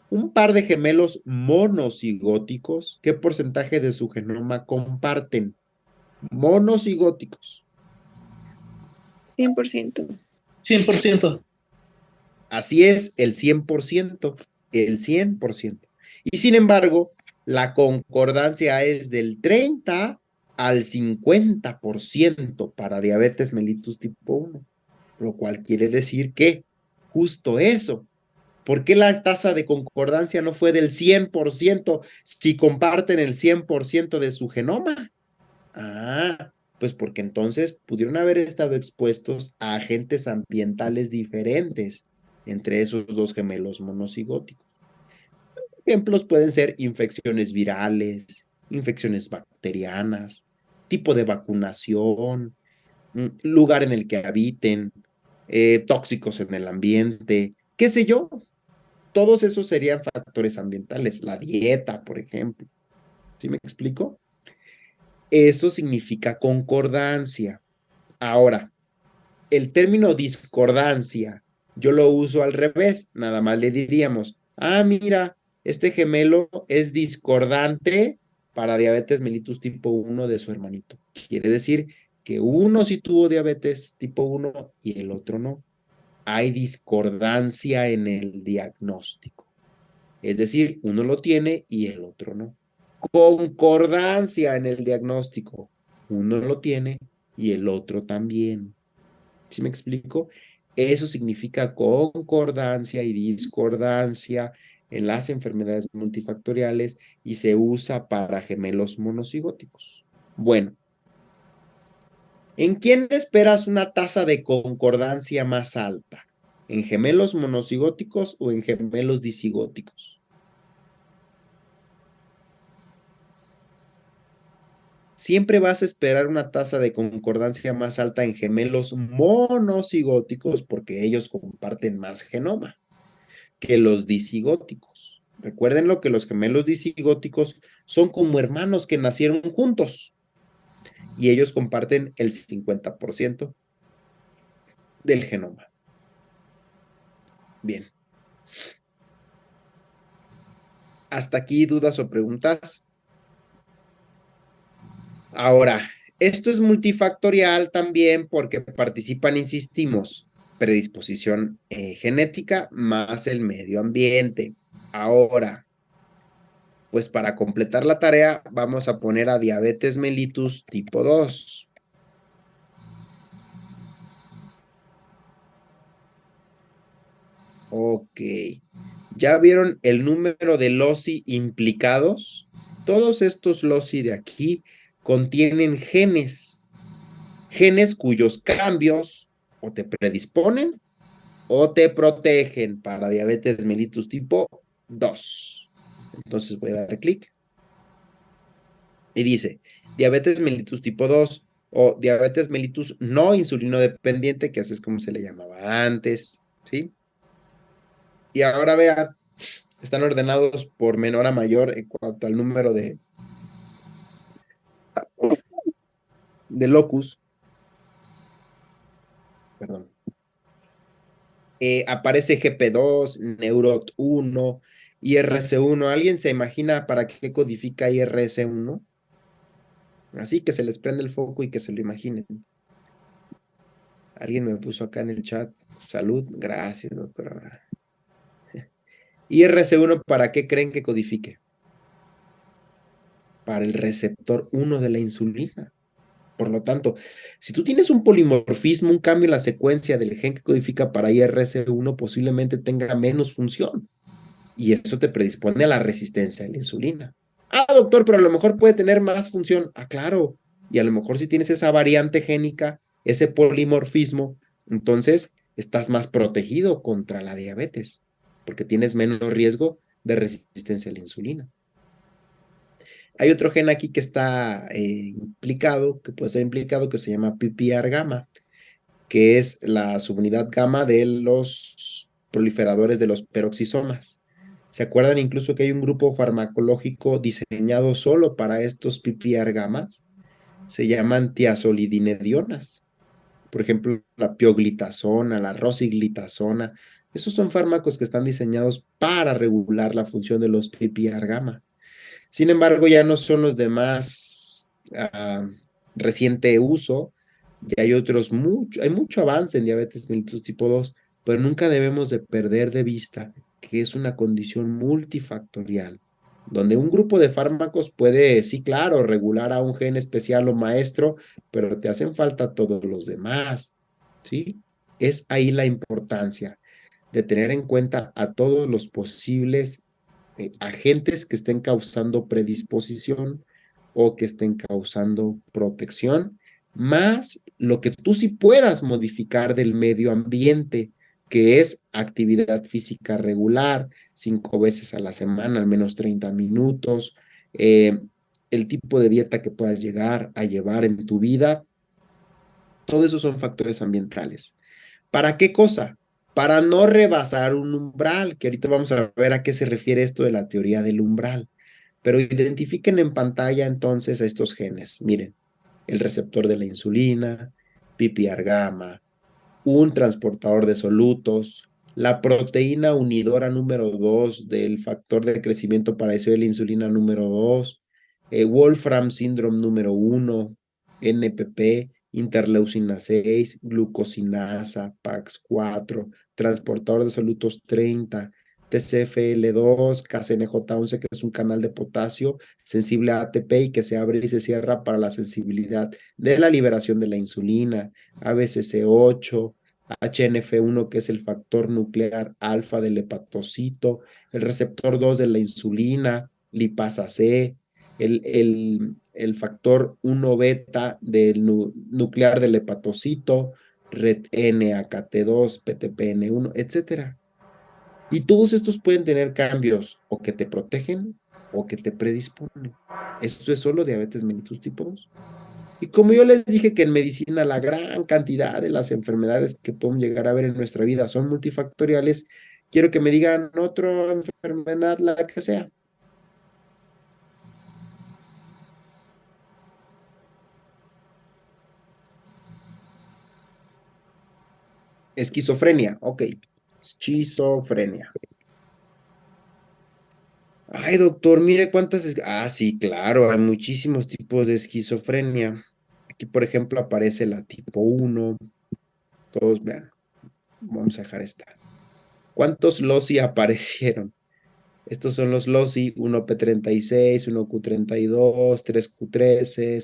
Un par de gemelos monocigóticos, ¿qué porcentaje de su genoma comparten? Monocigóticos. 100%. 100%. Así es, el 100%, el 100%. Y sin embargo, la concordancia es del 30 al 50% para diabetes mellitus tipo 1, lo cual quiere decir que justo eso, ¿Por qué la tasa de concordancia no fue del 100% si comparten el 100% de su genoma? Pues porque entonces pudieron haber estado expuestos a agentes ambientales diferentes entre esos dos gemelos monocigóticos. Ejemplos pueden ser infecciones virales, infecciones bacterianas, tipo de vacunación, lugar en el que habiten, tóxicos en el ambiente, qué sé yo. Todos esos serían factores ambientales, la dieta, por ejemplo. ¿Sí me explico? Eso significa concordancia. Ahora, el término discordancia, yo lo uso al revés, nada más le diríamos, mira, este gemelo es discordante para diabetes mellitus tipo 1 de su hermanito. Quiere decir que uno sí tuvo diabetes tipo 1 y el otro no. Hay discordancia en el diagnóstico. Es decir, uno lo tiene y el otro no. Concordancia en el diagnóstico. Uno lo tiene y el otro también. ¿Sí me explico? Eso significa concordancia y discordancia en las enfermedades multifactoriales y se usa para gemelos monocigóticos. Bueno, ¿en quién esperas una tasa de concordancia más alta? ¿En gemelos monocigóticos o en gemelos disigóticos? Siempre vas a esperar una tasa de concordancia más alta en gemelos monocigóticos porque ellos comparten más genoma que los disigóticos. Recuerden lo que los gemelos disigóticos son como hermanos que nacieron juntos y ellos comparten el 50% del genoma. Bien. ¿Hasta aquí dudas o preguntas? Ahora, esto es multifactorial también porque participan, insistimos, predisposición genética más el medio ambiente. Ahora, pues para completar la tarea vamos a poner a diabetes mellitus tipo 2. Ok. ¿Ya vieron el número de loci implicados? Todos estos loci de aquí contienen genes cuyos cambios o te predisponen o te protegen para diabetes mellitus tipo 2. Entonces voy a dar clic y dice diabetes mellitus tipo 2 o diabetes mellitus no insulino dependiente, que así es como se le llamaba antes, ¿sí? Y ahora vean, están ordenados por menor a mayor en cuanto al número de locus. Perdón. Aparece GP2, Neurot1, IRC1. ¿Alguien se imagina para qué codifica IRC1? Así que se les prende el foco y que se lo imaginen. Alguien me puso acá en el chat. Salud. Gracias, doctora. IRC1, ¿para qué creen que codifique? Para el receptor 1 de la insulina. Por lo tanto, si tú tienes un polimorfismo, un cambio en la secuencia del gen que codifica para IRC1, posiblemente tenga menos función. Y eso te predispone a la resistencia a la insulina. Doctor, pero a lo mejor puede tener más función. Claro. Y a lo mejor si tienes esa variante génica, ese polimorfismo, entonces estás más protegido contra la diabetes, porque tienes menos riesgo de resistencia a la insulina. Hay otro gen aquí que está implicado, que puede ser implicado, que se llama PPAR gamma, que es la subunidad gamma de los proliferadores de los peroxisomas. ¿Se acuerdan incluso que hay un grupo farmacológico diseñado solo para estos PPAR gamas? Se llaman tiazolidinedionas. Por ejemplo, la pioglitazona, la rosiglitazona. Esos son fármacos que están diseñados para regular la función de los PPAR gamma. Sin embargo, ya no son los de más reciente uso. Ya hay otros, hay mucho avance en diabetes mellitus tipo 2, pero nunca debemos de perder de vista que es una condición multifactorial, donde un grupo de fármacos puede, sí, claro, regular a un gen especial o maestro, pero te hacen falta todos los demás, ¿sí? Es ahí la importancia de tener en cuenta a todos los posibles agentes que estén causando predisposición o que estén causando protección, más lo que tú sí puedas modificar del medio ambiente, que es actividad física regular, 5 veces a la semana, al menos 30 minutos, el tipo de dieta que puedas llegar a llevar en tu vida. Todos esos son factores ambientales. ¿Para qué cosa? Para no rebasar un umbral, que ahorita vamos a ver a qué se refiere esto de la teoría del umbral. Pero identifiquen en pantalla entonces a estos genes. Miren, el receptor de la insulina, PPAR gamma, un transportador de solutos, la proteína unidora número 2 del factor de crecimiento paraíso de la insulina número 2, Wolfram síndrome número 1, NPP, interleucina 6, glucosinasa, PAX4, transportador de solutos 30, TCFL2, KCNJ11, que es un canal de potasio sensible a ATP y que se abre y se cierra para la sensibilidad de la liberación de la insulina, ABCC8, HNF1, que es el factor nuclear alfa del hepatocito, el receptor 2 de la insulina, lipasa C, el factor 1 beta del nuclear del hepatocito, red NAKT2, PTPN1, etcétera. Y todos estos pueden tener cambios o que te protegen o que te predisponen. Esto es solo diabetes mellitus tipo 2. Y como yo les dije que en medicina la gran cantidad de las enfermedades que podemos llegar a ver en nuestra vida son multifactoriales, quiero que me digan otra enfermedad, la que sea. Esquizofrenia, ok. Esquizofrenia. Ay, doctor, mire cuántas... Ah, sí, claro, hay muchísimos tipos de esquizofrenia. Aquí, por ejemplo, aparece la tipo 1. Todos vean. Vamos a dejar esta. ¿Cuántos LOSI aparecieron? Estos son los LOSI: 1P36, 1Q32, 3Q13,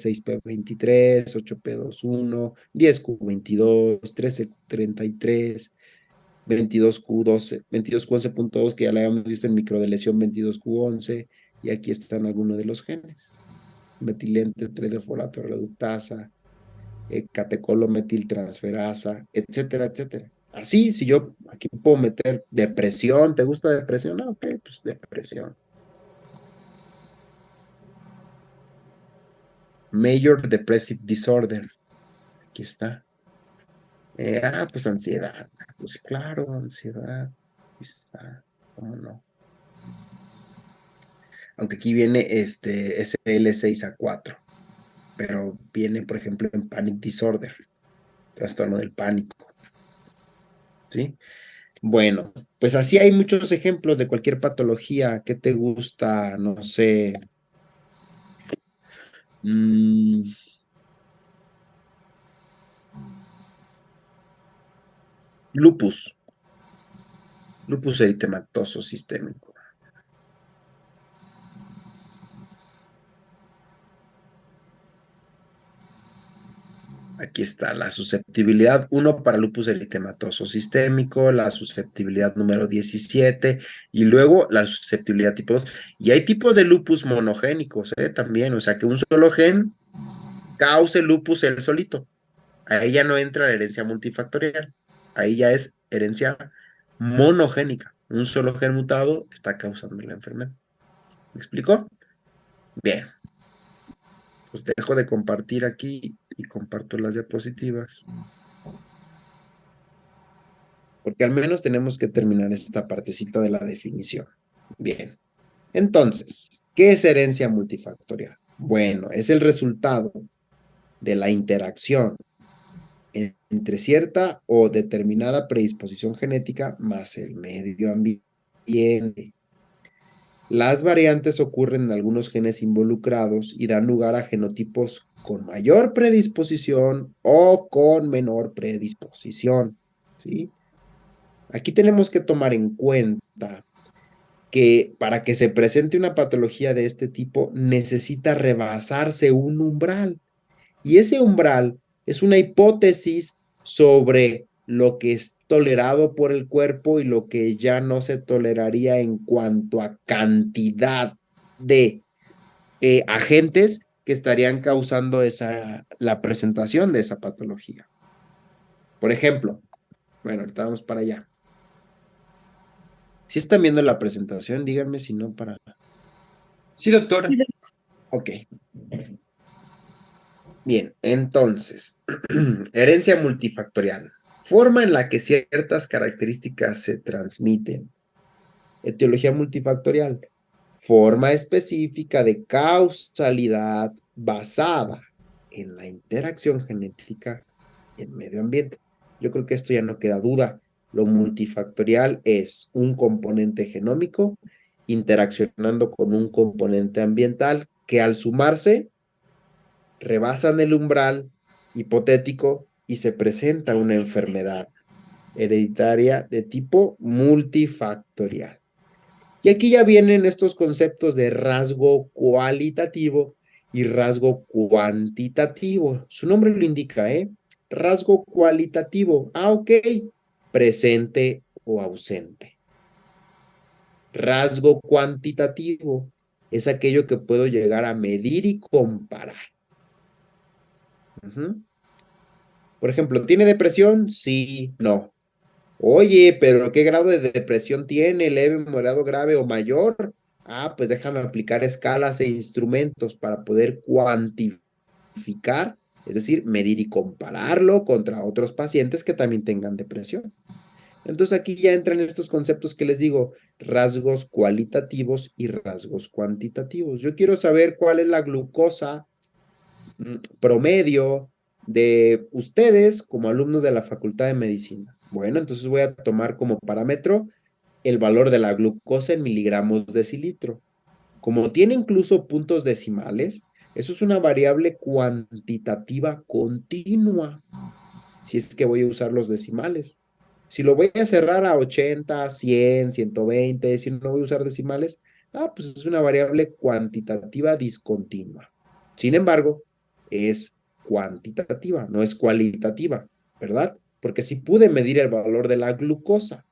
6P23, 8P21, 10Q22, 13Q33, 22Q12, 22Q11.2, que ya la habíamos visto en microdeleción, 22Q11, y aquí están algunos de los genes. Metilente, tridefolato reductasa, catecolometiltransferasa, etcétera, etcétera. Así, si yo aquí puedo meter depresión, ¿te gusta depresión? Ah, ok, pues depresión. Major Depressive Disorder, aquí está. Pues ansiedad, pues claro, ansiedad, aquí está, ¿cómo no? Aunque aquí viene SL6A4, pero viene, por ejemplo, en Panic Disorder, trastorno del pánico, ¿sí? Bueno, pues así hay muchos ejemplos de cualquier patología. ¿Qué te gusta? No sé. Lupus. Lupus eritematoso sistémico. Aquí está la susceptibilidad 1 para lupus eritematoso sistémico, la susceptibilidad número 17 y luego la susceptibilidad tipo 2. Y hay tipos de lupus monogénicos también, o sea que un solo gen cause lupus él solito. Ahí ya no entra la herencia multifactorial, ahí ya es herencia monogénica. Un solo gen mutado está causando la enfermedad. ¿Me explicó? Bien. Pues dejo de compartir aquí y comparto las diapositivas. Porque al menos tenemos que terminar esta partecita de la definición. Bien. Entonces, ¿qué es herencia multifactorial? Bueno, es el resultado de la interacción entre cierta o determinada predisposición genética más el medio ambiente. Las variantes ocurren en algunos genes involucrados y dan lugar a genotipos con mayor predisposición o con menor predisposición, ¿sí? Aquí tenemos que tomar en cuenta que para que se presente una patología de este tipo necesita rebasarse un umbral. Y ese umbral es una hipótesis sobre lo que es tolerado por el cuerpo y lo que ya no se toleraría en cuanto a cantidad de agentes que estarían causando la presentación de esa patología. Por ejemplo, bueno, ahorita vamos para allá. Si están viendo la presentación, díganme si no para... Sí, doctor. Ok. Bien, entonces, herencia multifactorial. Forma en la que ciertas características se transmiten. Etiología multifactorial. Forma específica de causalidad basada en la interacción genética y el medio ambiente. Yo creo que esto ya no queda duda. Lo multifactorial es un componente genómico interaccionando con un componente ambiental que al sumarse rebasan el umbral hipotético y se presenta una enfermedad hereditaria de tipo multifactorial. Y aquí ya vienen estos conceptos de rasgo cualitativo y rasgo cuantitativo. Su nombre lo indica, ¿eh? Rasgo cualitativo. Ah, ok. Presente o ausente. Rasgo cuantitativo es aquello que puedo llegar a medir y comparar. Por ejemplo, ¿tiene depresión? Sí, no. Oye, pero ¿qué grado de depresión tiene? ¿Leve, moderado, grave o mayor? Ah, pues déjame aplicar escalas e instrumentos para poder cuantificar, es decir, medir y compararlo contra otros pacientes que también tengan depresión. Entonces aquí ya entran estos conceptos que les digo, rasgos cualitativos y rasgos cuantitativos. Yo quiero saber cuál es la glucosa promedio de ustedes como alumnos de la Facultad de Medicina. Bueno, entonces voy a tomar como parámetro el valor de la glucosa en miligramos decilitro. Como tiene incluso puntos decimales, eso es una variable cuantitativa continua, si es que voy a usar los decimales. Si lo voy a cerrar a 80, 100, 120, si no voy a usar decimales, pues es una variable cuantitativa discontinua. Sin embargo, es cuantitativa, no es cualitativa, ¿verdad? Porque sí pude medir el valor de la glucosa.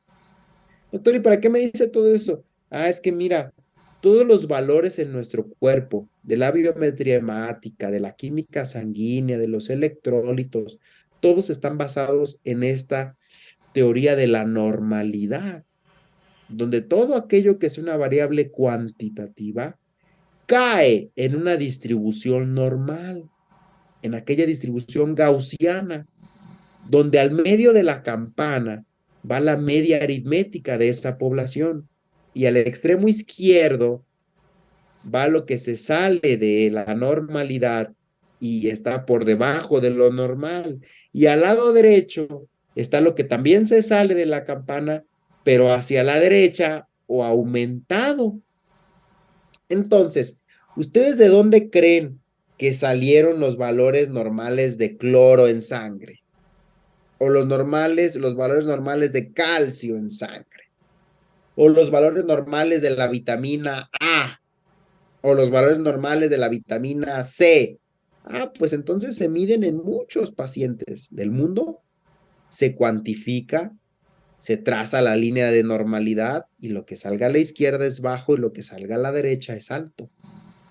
Doctor, ¿y para qué me dice todo eso? Es que mira, todos los valores en nuestro cuerpo, de la biometría hemática, de la química sanguínea, de los electrolitos, todos están basados en esta teoría de la normalidad, donde todo aquello que es una variable cuantitativa cae en una distribución normal, en aquella distribución gaussiana, donde al medio de la campana va la media aritmética de esa población y al extremo izquierdo va lo que se sale de la normalidad y está por debajo de lo normal. Y al lado derecho está lo que también se sale de la campana, pero hacia la derecha o aumentado. Entonces, ¿ustedes de dónde creen que salieron los valores normales de cloro en sangre? O los valores normales de calcio en sangre, o los valores normales de la vitamina A, o los valores normales de la vitamina C. Pues entonces se miden en muchos pacientes del mundo, se cuantifica, se traza la línea de normalidad y lo que salga a la izquierda es bajo y lo que salga a la derecha es alto.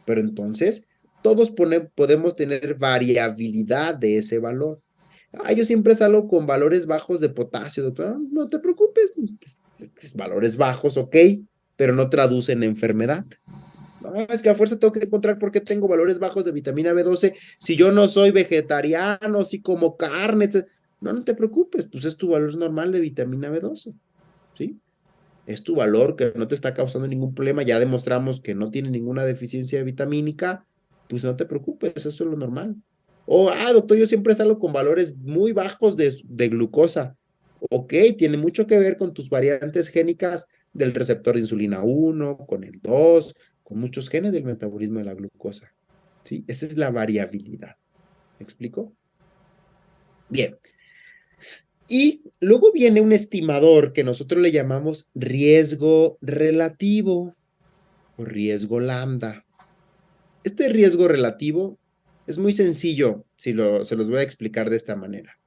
Pero entonces todos podemos tener variabilidad de ese valor. Yo siempre salgo con valores bajos de potasio, doctor. No te preocupes, valores bajos, ok, pero no traducen enfermedad. No, es que a fuerza tengo que encontrar por qué tengo valores bajos de vitamina B12 si yo no soy vegetariano, si como carne, etc. No te preocupes, pues es tu valor normal de vitamina B12, ¿sí? Es tu valor que no te está causando ningún problema. Ya demostramos que no tienes ninguna deficiencia vitamínica, pues no te preocupes, eso es lo normal. Doctor, yo siempre salgo con valores muy bajos de glucosa. Ok, tiene mucho que ver con tus variantes génicas del receptor de insulina 1, con el 2, con muchos genes del metabolismo de la glucosa. ¿Sí? Esa es la variabilidad. ¿Me explico? Bien. Y luego viene un estimador que nosotros le llamamos riesgo relativo o riesgo lambda. Este riesgo relativo es muy sencillo se los voy a explicar de esta manera.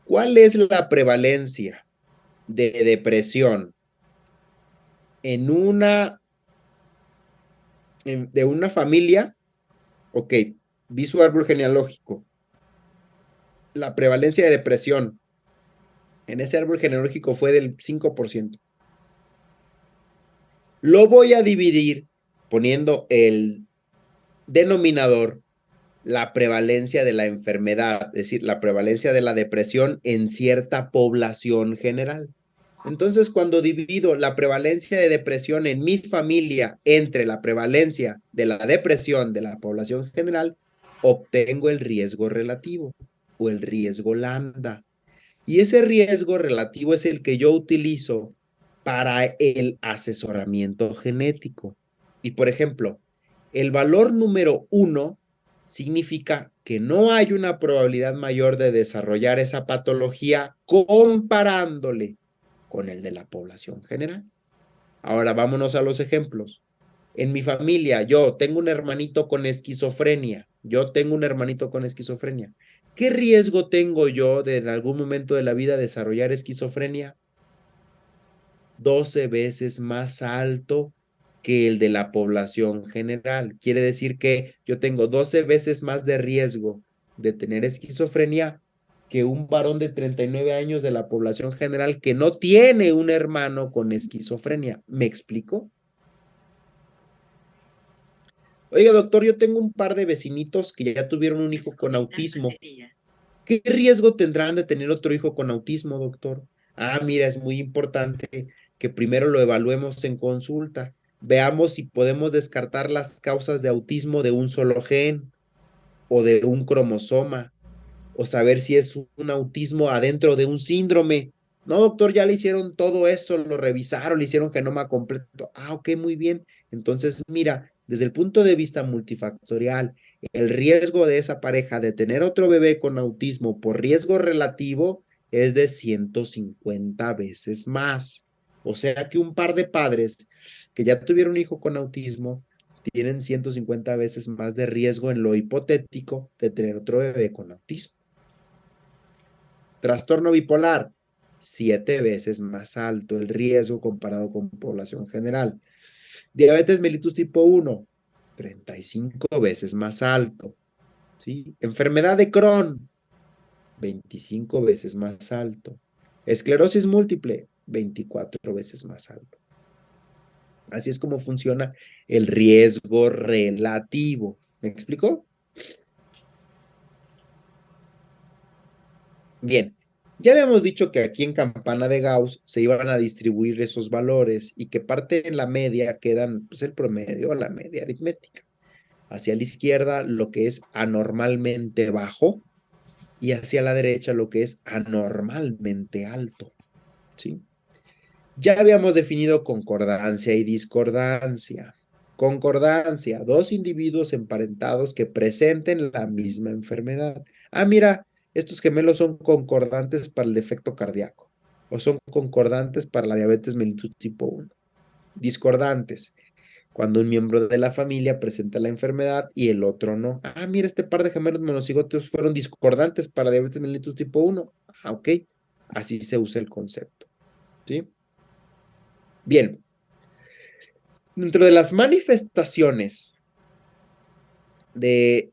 ¿Cuál es la prevalencia de depresión de una familia? Ok, vi su árbol genealógico. La prevalencia de depresión en ese árbol genealógico fue del 5%. Lo voy a dividir poniendo el denominador la prevalencia de la enfermedad, es decir, la prevalencia de la depresión en cierta población general. Entonces, cuando divido la prevalencia de depresión en mi familia entre la prevalencia de la depresión de la población general, obtengo el riesgo relativo o el riesgo lambda. Y ese riesgo relativo es el que yo utilizo para el asesoramiento genético. Y por ejemplo, el valor número 1 significa que no hay una probabilidad mayor de desarrollar esa patología comparándole con el de la población general. Ahora vámonos a los ejemplos. En mi familia, yo tengo un hermanito con esquizofrenia. ¿Qué riesgo tengo yo de en algún momento de la vida desarrollar esquizofrenia? 12 veces más alto que el de la población general. Quiere decir que yo tengo 12 veces más de riesgo de tener esquizofrenia que un varón de 39 años de la población general que no tiene un hermano con esquizofrenia. ¿Me explico? Oiga, doctor, yo tengo un par de vecinitos que ya tuvieron un hijo con autismo. ¿Qué riesgo tendrán de tener otro hijo con autismo, doctor? Ah, mira, es muy importante que primero lo evaluemos en consulta. Veamos si podemos descartar las causas de autismo de un solo gen o de un cromosoma, o saber si es un autismo adentro de un síndrome. No, doctor, ya le hicieron todo eso, lo revisaron, le hicieron genoma completo. Ah, ok, muy bien. Entonces, mira, desde el punto de vista multifactorial, el riesgo de esa pareja de tener otro bebé con autismo por riesgo relativo es de 150 veces más. O sea que un par de padres que ya tuvieron un hijo con autismo tienen 150 veces más de riesgo en lo hipotético de tener otro bebé con autismo. Trastorno bipolar, 7 veces más alto el riesgo comparado con población general. Diabetes mellitus tipo 1, 35 veces más alto. ¿Sí? Enfermedad de Crohn, 25 veces más alto. Esclerosis múltiple, 24 veces más alto. Así es como funciona el riesgo relativo. ¿Me explicó? Bien, ya habíamos dicho que aquí en campana de Gauss se iban a distribuir esos valores y que parte en la media quedan pues, el promedio o la media aritmética. Hacia la izquierda lo que es anormalmente bajo y hacia la derecha lo que es anormalmente alto. ¿Sí? Ya habíamos definido concordancia y discordancia. Concordancia, dos individuos emparentados que presenten la misma enfermedad. Ah, mira, estos gemelos son concordantes para el defecto cardíaco o son concordantes para la diabetes mellitus tipo 1. Discordantes, cuando un miembro de la familia presenta la enfermedad y el otro no. Ah, mira, este par de gemelos monocigotos fueron discordantes para diabetes mellitus tipo 1. Ah, ok, así se usa el concepto. ¿Sí? Bien, dentro de las manifestaciones de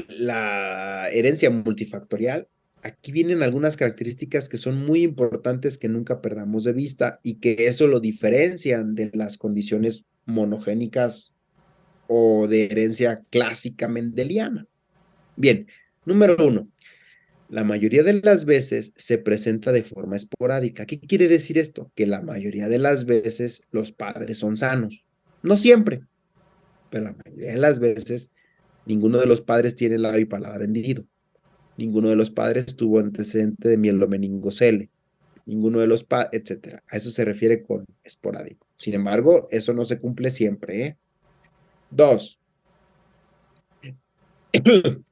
la herencia multifactorial, aquí vienen algunas características que son muy importantes que nunca perdamos de vista y que eso lo diferencian de las condiciones monogénicas o de herencia clásica mendeliana. Bien, número 1. La mayoría de las veces se presenta de forma esporádica. ¿Qué quiere decir esto? Que la mayoría de las veces los padres son sanos. No siempre, pero la mayoría de las veces ninguno de los padres tiene labio y paladar hendido. Ninguno de los padres tuvo antecedente de mielomeningocele. Ninguno de los padres, etcétera. A eso se refiere con esporádico. Sin embargo, eso no se cumple siempre, ¿eh? 2.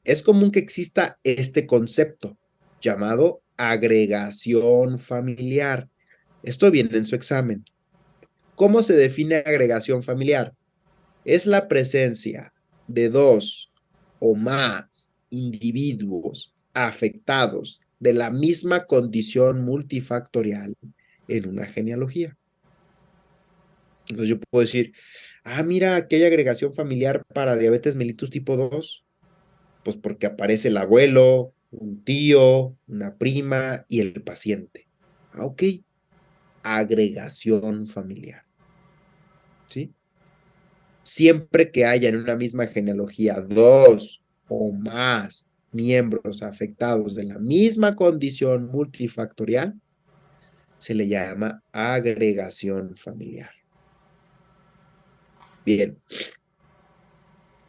Es común que exista este concepto llamado agregación familiar. Esto viene en su examen. ¿Cómo se define agregación familiar? Es la presencia de dos o más individuos afectados de la misma condición multifactorial en una genealogía. Entonces yo puedo decir, mira, aquí hay agregación familiar para diabetes mellitus tipo 2, pues porque aparece el abuelo, un tío, una prima y el paciente. Ok, agregación familiar. ¿Sí? Siempre que haya en una misma genealogía 2 o más miembros afectados de la misma condición multifactorial, se le llama agregación familiar. Bien,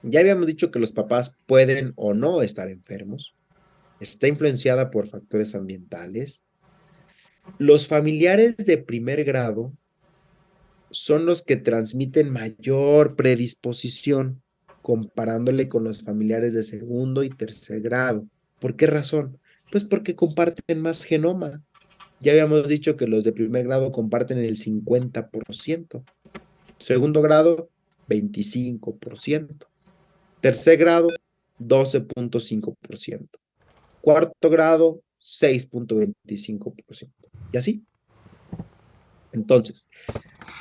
ya habíamos dicho que los papás pueden o no estar enfermos. Está influenciada por factores ambientales. Los familiares de primer grado son los que transmiten mayor predisposición comparándole con los familiares de segundo y tercer grado. ¿Por qué razón? Pues porque comparten más genoma. Ya habíamos dicho que los de primer grado comparten el 50%. Segundo grado, 25%. Tercer grado, 12.5%. Cuarto grado, 6.25%. Y así. Entonces,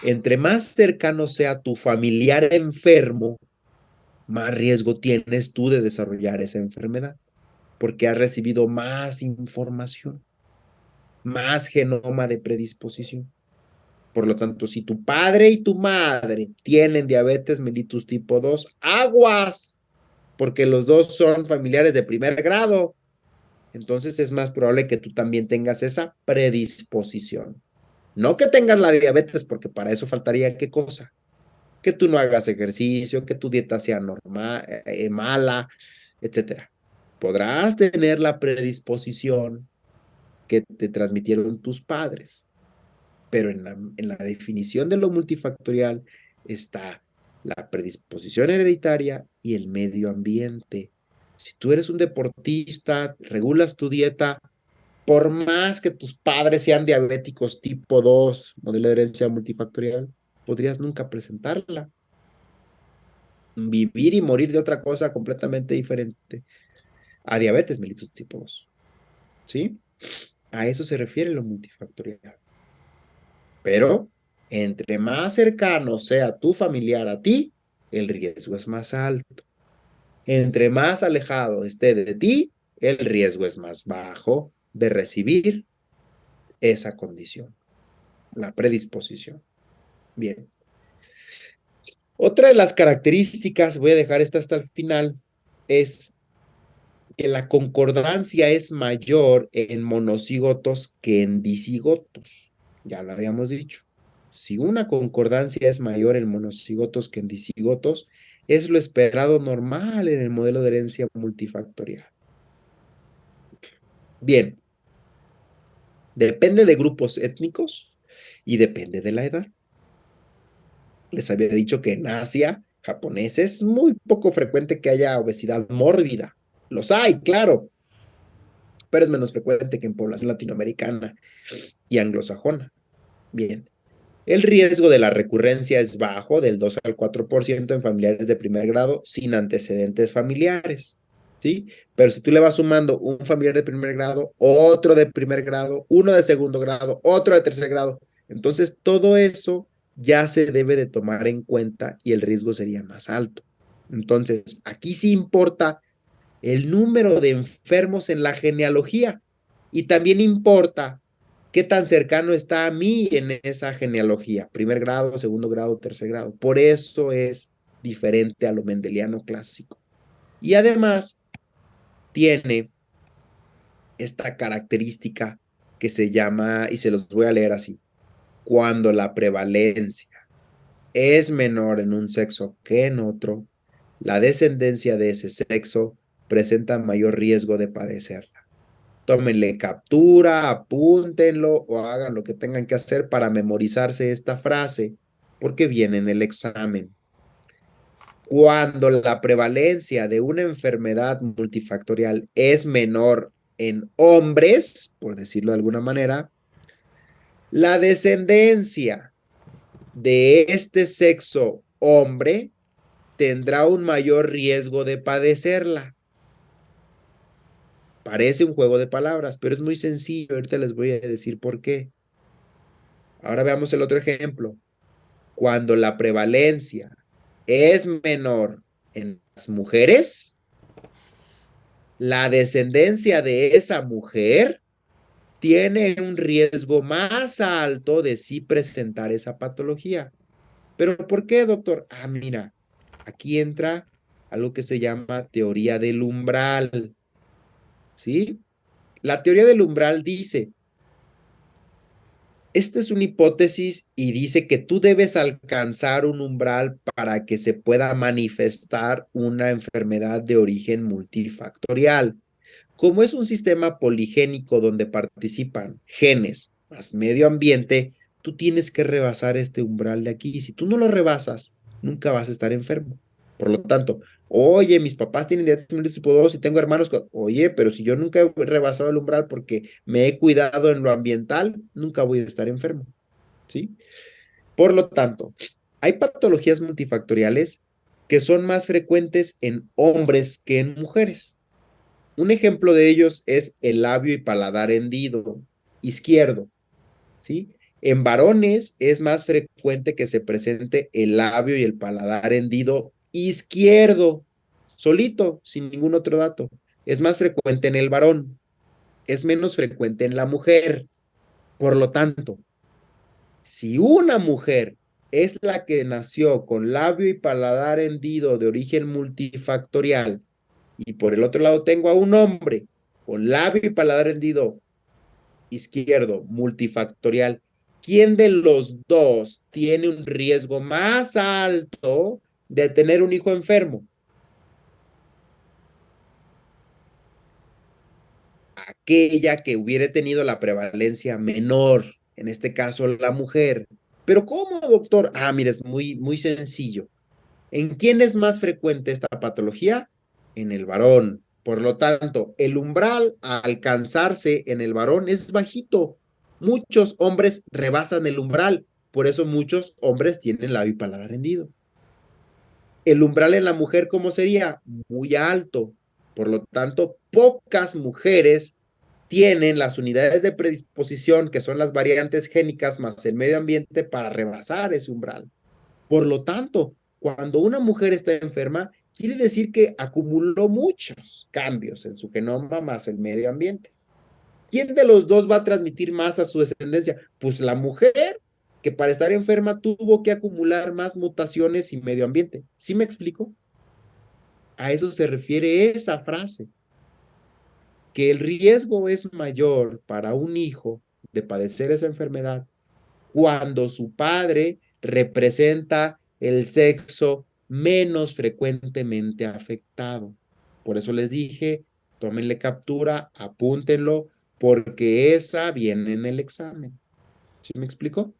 entre más cercano sea tu familiar enfermo, más riesgo tienes tú de desarrollar esa enfermedad, porque has recibido más información, más genoma de predisposición. Por lo tanto, si tu padre y tu madre tienen diabetes mellitus tipo 2, aguas, porque los dos son familiares de primer grado. Entonces es más probable que tú también tengas esa predisposición. No que tengas la diabetes, porque para eso faltaría qué cosa. Que tú no hagas ejercicio, que tu dieta sea normal, mala, etcétera. Podrás tener la predisposición que te transmitieron tus padres, pero en la definición de lo multifactorial está la predisposición hereditaria y el medio ambiente. Si tú eres un deportista, regulas tu dieta, por más que tus padres sean diabéticos tipo 2, modelo de herencia multifactorial, podrías nunca presentarla. Vivir y morir de otra cosa completamente diferente a diabetes mellitus tipo 2. ¿Sí? A eso se refiere lo multifactorial. Pero entre más cercano sea tu familiar a ti, el riesgo es más alto. Entre más alejado esté de ti, el riesgo es más bajo de recibir esa condición, la predisposición. Bien. Otra de las características, voy a dejar esta hasta el final, es que la concordancia es mayor en monocigotos que en dicigotos. Ya lo habíamos dicho. Si una concordancia es mayor en monocigotos que en dicigotos, es lo esperado normal en el modelo de herencia multifactorial. Bien, depende de grupos étnicos y depende de la edad. Les había dicho que en Asia, japonés, es muy poco frecuente que haya obesidad mórbida. Los hay, claro, pero es menos frecuente que en población latinoamericana y anglosajona. Bien, el riesgo de la recurrencia es bajo, del 2 al 4% en familiares de primer grado sin antecedentes familiares, ¿sí? Pero si tú le vas sumando un familiar de primer grado, otro de primer grado, uno de segundo grado, otro de tercer grado, entonces todo eso ya se debe de tomar en cuenta y el riesgo sería más alto. Entonces, aquí sí importa el número de enfermos en la genealogía y también importa qué tan cercano está a mí en esa genealogía, primer grado, segundo grado, tercer grado. Por eso es diferente a lo mendeliano clásico. Y además tiene esta característica que se llama, y se los voy a leer así, cuando la prevalencia es menor en un sexo que en otro, la descendencia de ese sexo presenta mayor riesgo de padecerla. Tómenle captura, apúntenlo o hagan lo que tengan que hacer para memorizarse esta frase, porque viene en el examen. Cuando la prevalencia de una enfermedad multifactorial es menor en hombres, por decirlo de alguna manera, la descendencia de este sexo hombre tendrá un mayor riesgo de padecerla. Parece un juego de palabras, pero es muy sencillo. Ahorita les voy a decir por qué. Ahora veamos el otro ejemplo. Cuando la prevalencia es menor en las mujeres, la descendencia de esa mujer tiene un riesgo más alto de sí presentar esa patología. ¿Pero por qué, doctor? Ah, mira, aquí entra algo que se llama teoría del umbral, ¿sí? La teoría del umbral dice, esta es una hipótesis y dice que tú debes alcanzar un umbral para que se pueda manifestar una enfermedad de origen multifactorial. Como es un sistema poligénico donde participan genes más medio ambiente, tú tienes que rebasar este umbral de aquí. Y si tú no lo rebasas, nunca vas a estar enfermo. Por lo tanto, oye, mis papás tienen diabetes mellitus tipo 2 y tengo hermanos con... Oye, pero si yo nunca he rebasado el umbral porque me he cuidado en lo ambiental, nunca voy a estar enfermo, ¿sí? Por lo tanto, hay patologías multifactoriales que son más frecuentes en hombres que en mujeres. Un ejemplo de ellos es el labio y paladar hendido izquierdo, ¿sí? En varones es más frecuente que se presente el labio y el paladar hendido izquierdo, solito, sin ningún otro dato. Es más frecuente en el varón, es menos frecuente en la mujer. Por lo tanto, si una mujer es la que nació con labio y paladar hendido de origen multifactorial, y por el otro lado tengo a un hombre con labio y paladar hendido izquierdo multifactorial, ¿quién de los dos tiene un riesgo más alto de tener un hijo enfermo? Aquella que hubiera tenido la prevalencia menor, en este caso la mujer. ¿Pero cómo, doctor? Ah, mira, es muy sencillo. ¿En quién es más frecuente esta patología? En el varón. Por lo tanto, el umbral a alcanzarse en el varón es bajito. Muchos hombres rebasan el umbral, por eso muchos hombres tienen labio y paladar hendido. El umbral en la mujer, ¿cómo sería? Muy alto. Por lo tanto, pocas mujeres tienen las unidades de predisposición, que son las variantes génicas más el medio ambiente, para rebasar ese umbral. Por lo tanto, cuando una mujer está enferma, quiere decir que acumuló muchos cambios en su genoma más el medio ambiente. ¿Quién de los dos va a transmitir más a su descendencia? Pues la mujer, que para estar enferma tuvo que acumular más mutaciones y medio ambiente. ¿Sí me explico? A eso se refiere esa frase, que el riesgo es mayor para un hijo de padecer esa enfermedad cuando su padre representa el sexo menos frecuentemente afectado. Por eso les dije, tómenle captura, apúntenlo, porque esa viene en el examen. ¿Sí me explico?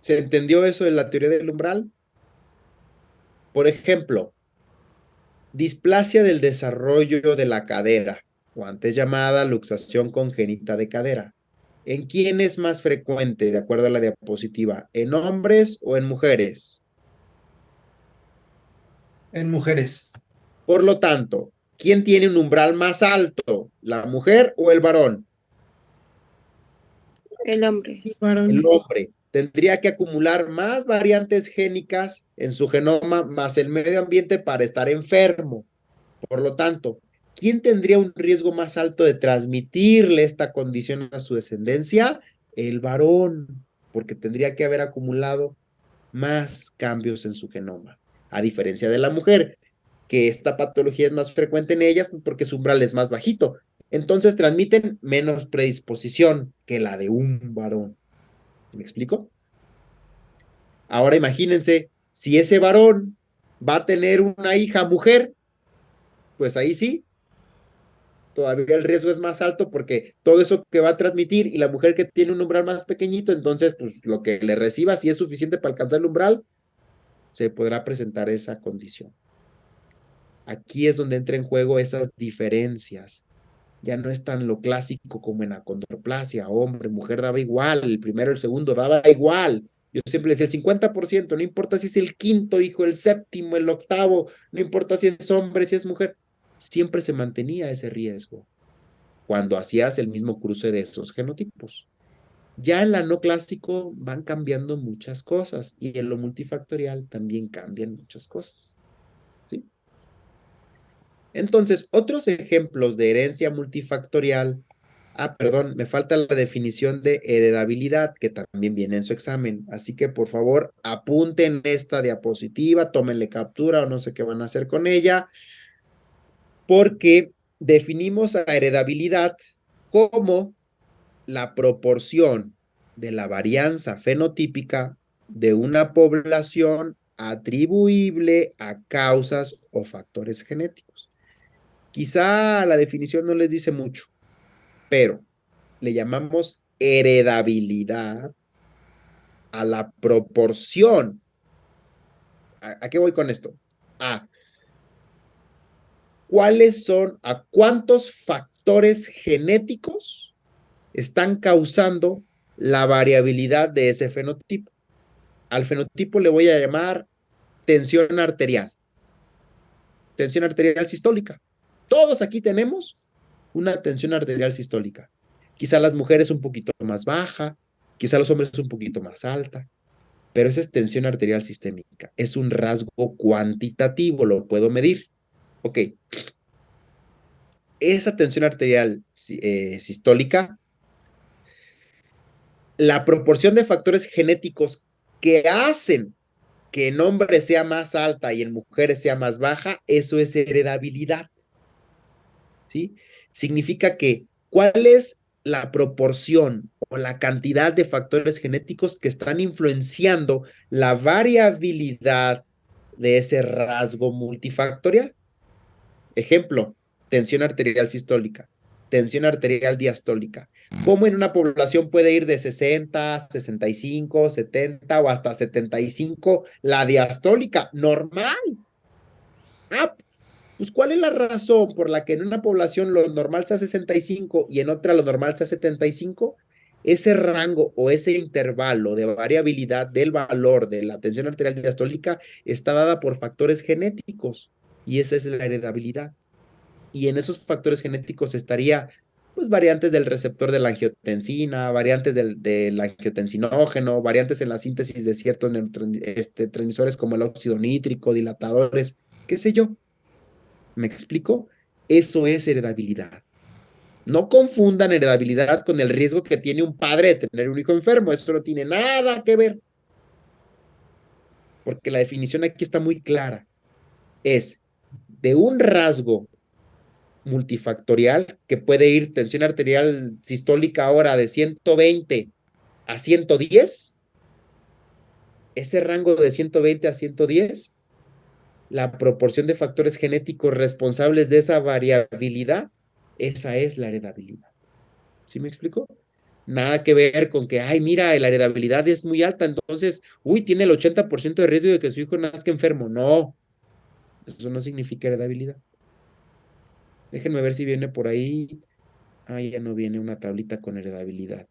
¿Se entendió eso de la teoría del umbral? Por ejemplo, displasia del desarrollo de la cadera, o antes llamada luxación congénita de cadera. ¿En quién es más frecuente, de acuerdo a la diapositiva? ¿En hombres o en mujeres? En mujeres. Por lo tanto, ¿quién tiene un umbral más alto? ¿La mujer o el varón? El hombre. El varón. El hombre. Tendría que acumular más variantes génicas en su genoma más el medio ambiente para estar enfermo. Por lo tanto, ¿quién tendría un riesgo más alto de transmitirle esta condición a su descendencia? El varón, porque tendría que haber acumulado más cambios en su genoma, a diferencia de la mujer, que esta patología es más frecuente en ellas porque su umbral es más bajito. Entonces transmiten menos predisposición que la de un varón. ¿Me explico? Ahora imagínense, si ese varón va a tener una hija mujer, pues ahí sí, todavía el riesgo es más alto porque todo eso que va a transmitir y la mujer que tiene un umbral más pequeñito, entonces pues lo que le reciba, si es suficiente para alcanzar el umbral, se podrá presentar esa condición. Aquí es donde entra en juego esas diferencias. Ya no es tan lo clásico como en acondroplasia, hombre, mujer daba igual, el primero, el segundo daba igual. Yo siempre decía el 50%, no importa si es el quinto hijo, el séptimo, el octavo, no importa si es hombre, si es mujer. siempre se mantenía ese riesgo cuando hacías el mismo cruce de esos genotipos. Ya en la no clásico van cambiando muchas cosas y en lo multifactorial también cambian muchas cosas. ¿Sí? Entonces, otros ejemplos de herencia multifactorial. Perdón, me falta la definición de heredabilidad que también viene en su examen. Así que por favor, apunten esta diapositiva, tómenle captura o no sé qué van a hacer con ella, porque definimos a heredabilidad como la proporción de la varianza fenotípica de una población atribuible a causas o factores genéticos. Quizá la definición no les dice mucho, pero le llamamos heredabilidad a la proporción. ¿A qué voy con esto? A cuántos factores genéticos están causando la variabilidad de ese fenotipo. Al fenotipo le voy a llamar tensión arterial sistólica. Todos aquí tenemos una tensión arterial sistólica. Quizá las mujeres un poquito más baja, quizá los hombres un poquito más alta, pero esa es tensión arterial sistémica. Es un rasgo cuantitativo, lo puedo medir. Ok. Esa tensión arterial sistólica, la proporción de factores genéticos que hacen que en hombres sea más alta y en mujeres sea más baja, eso es heredabilidad. ¿Sí? Significa que, ¿cuál es la proporción o la cantidad de factores genéticos que están influenciando la variabilidad de ese rasgo multifactorial? Ejemplo, tensión arterial sistólica, tensión arterial diastólica. ¿Cómo en una población puede ir de 60, 65, 70 o hasta 75 la diastólica? Normal. Pues ¿cuál es la razón por la que en una población lo normal sea 65 y en otra lo normal sea 75? Ese rango o ese intervalo de variabilidad del valor de la tensión arterial diastólica está dada por factores genéticos y esa es la heredabilidad. Y en esos factores genéticos estaría pues variantes del receptor de la angiotensina, variantes del angiotensinógeno, variantes en la síntesis de ciertos transmisores como el óxido nítrico, dilatadores, qué sé yo. ¿Me explico? Eso es heredabilidad. No confundan heredabilidad con el riesgo que tiene un padre de tener un hijo enfermo. Eso no tiene nada que ver. Porque la definición aquí está muy clara. Es de un rasgo multifactorial que puede ir tensión arterial sistólica ahora de 120 a 110. Ese rango de 120 a 110, la proporción de factores genéticos responsables de esa variabilidad, esa es la heredabilidad. ¿Sí me explico? Nada que ver con que, ay, mira, la heredabilidad es muy alta, entonces, uy, tiene el 80% de riesgo de que su hijo nazca enfermo. No, eso no significa heredabilidad. Déjenme ver si viene por ahí. Ya no viene una tablita con heredabilidad.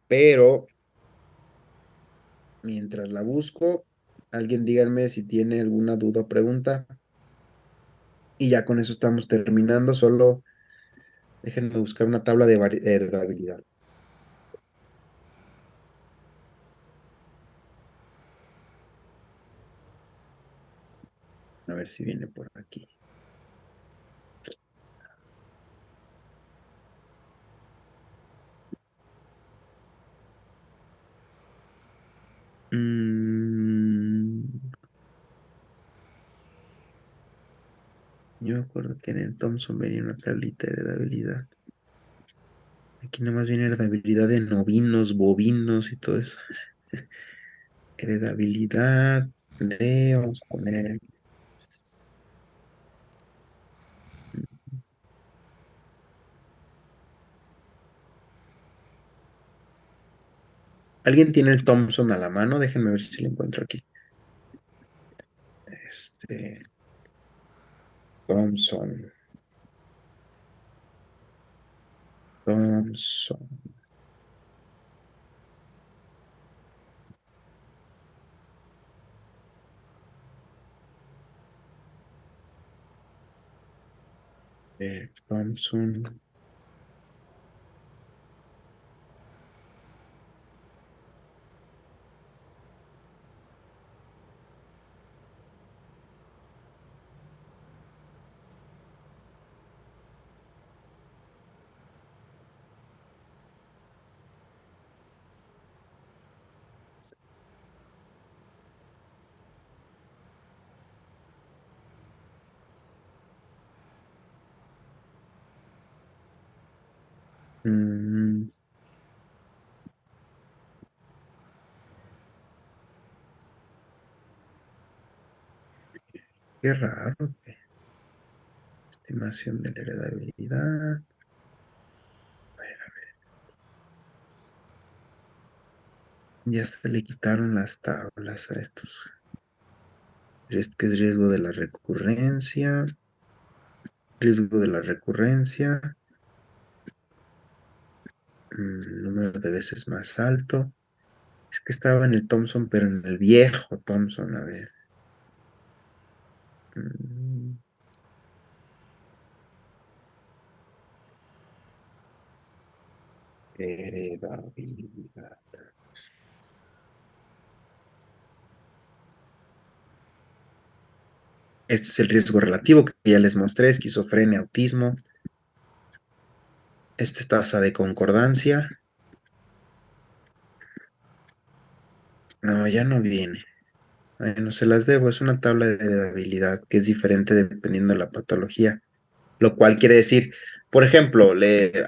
Pero, mientras la busco, alguien díganme si tiene alguna duda o pregunta. Y ya con eso estamos terminando. Solo déjenme buscar una tabla de heredabilidad. A ver si viene por aquí. Yo me acuerdo que en el Thomson venía una tablita de heredabilidad. Aquí nomás viene heredabilidad de novinos, bovinos y todo eso. Heredabilidad de, vamos a poner. ¿Alguien tiene el Thomson a la mano? Déjenme ver si lo encuentro aquí. Thomson. Thomson. Thompson. Mm, qué raro. Estimación de la heredabilidad. Ya se le quitaron las tablas a estos. Que es riesgo de la recurrencia. Riesgo de la recurrencia. Número de veces más alto. Es que estaba en el Thompson, pero en el viejo Thompson. A ver. Heredabilidad. Este es el riesgo relativo que ya les mostré, esquizofrenia, autismo. Esta es tasa de concordancia. No, ya no viene. Bueno, se las debo. Es una tabla de heredabilidad que es diferente dependiendo de la patología. Lo cual quiere decir, por ejemplo,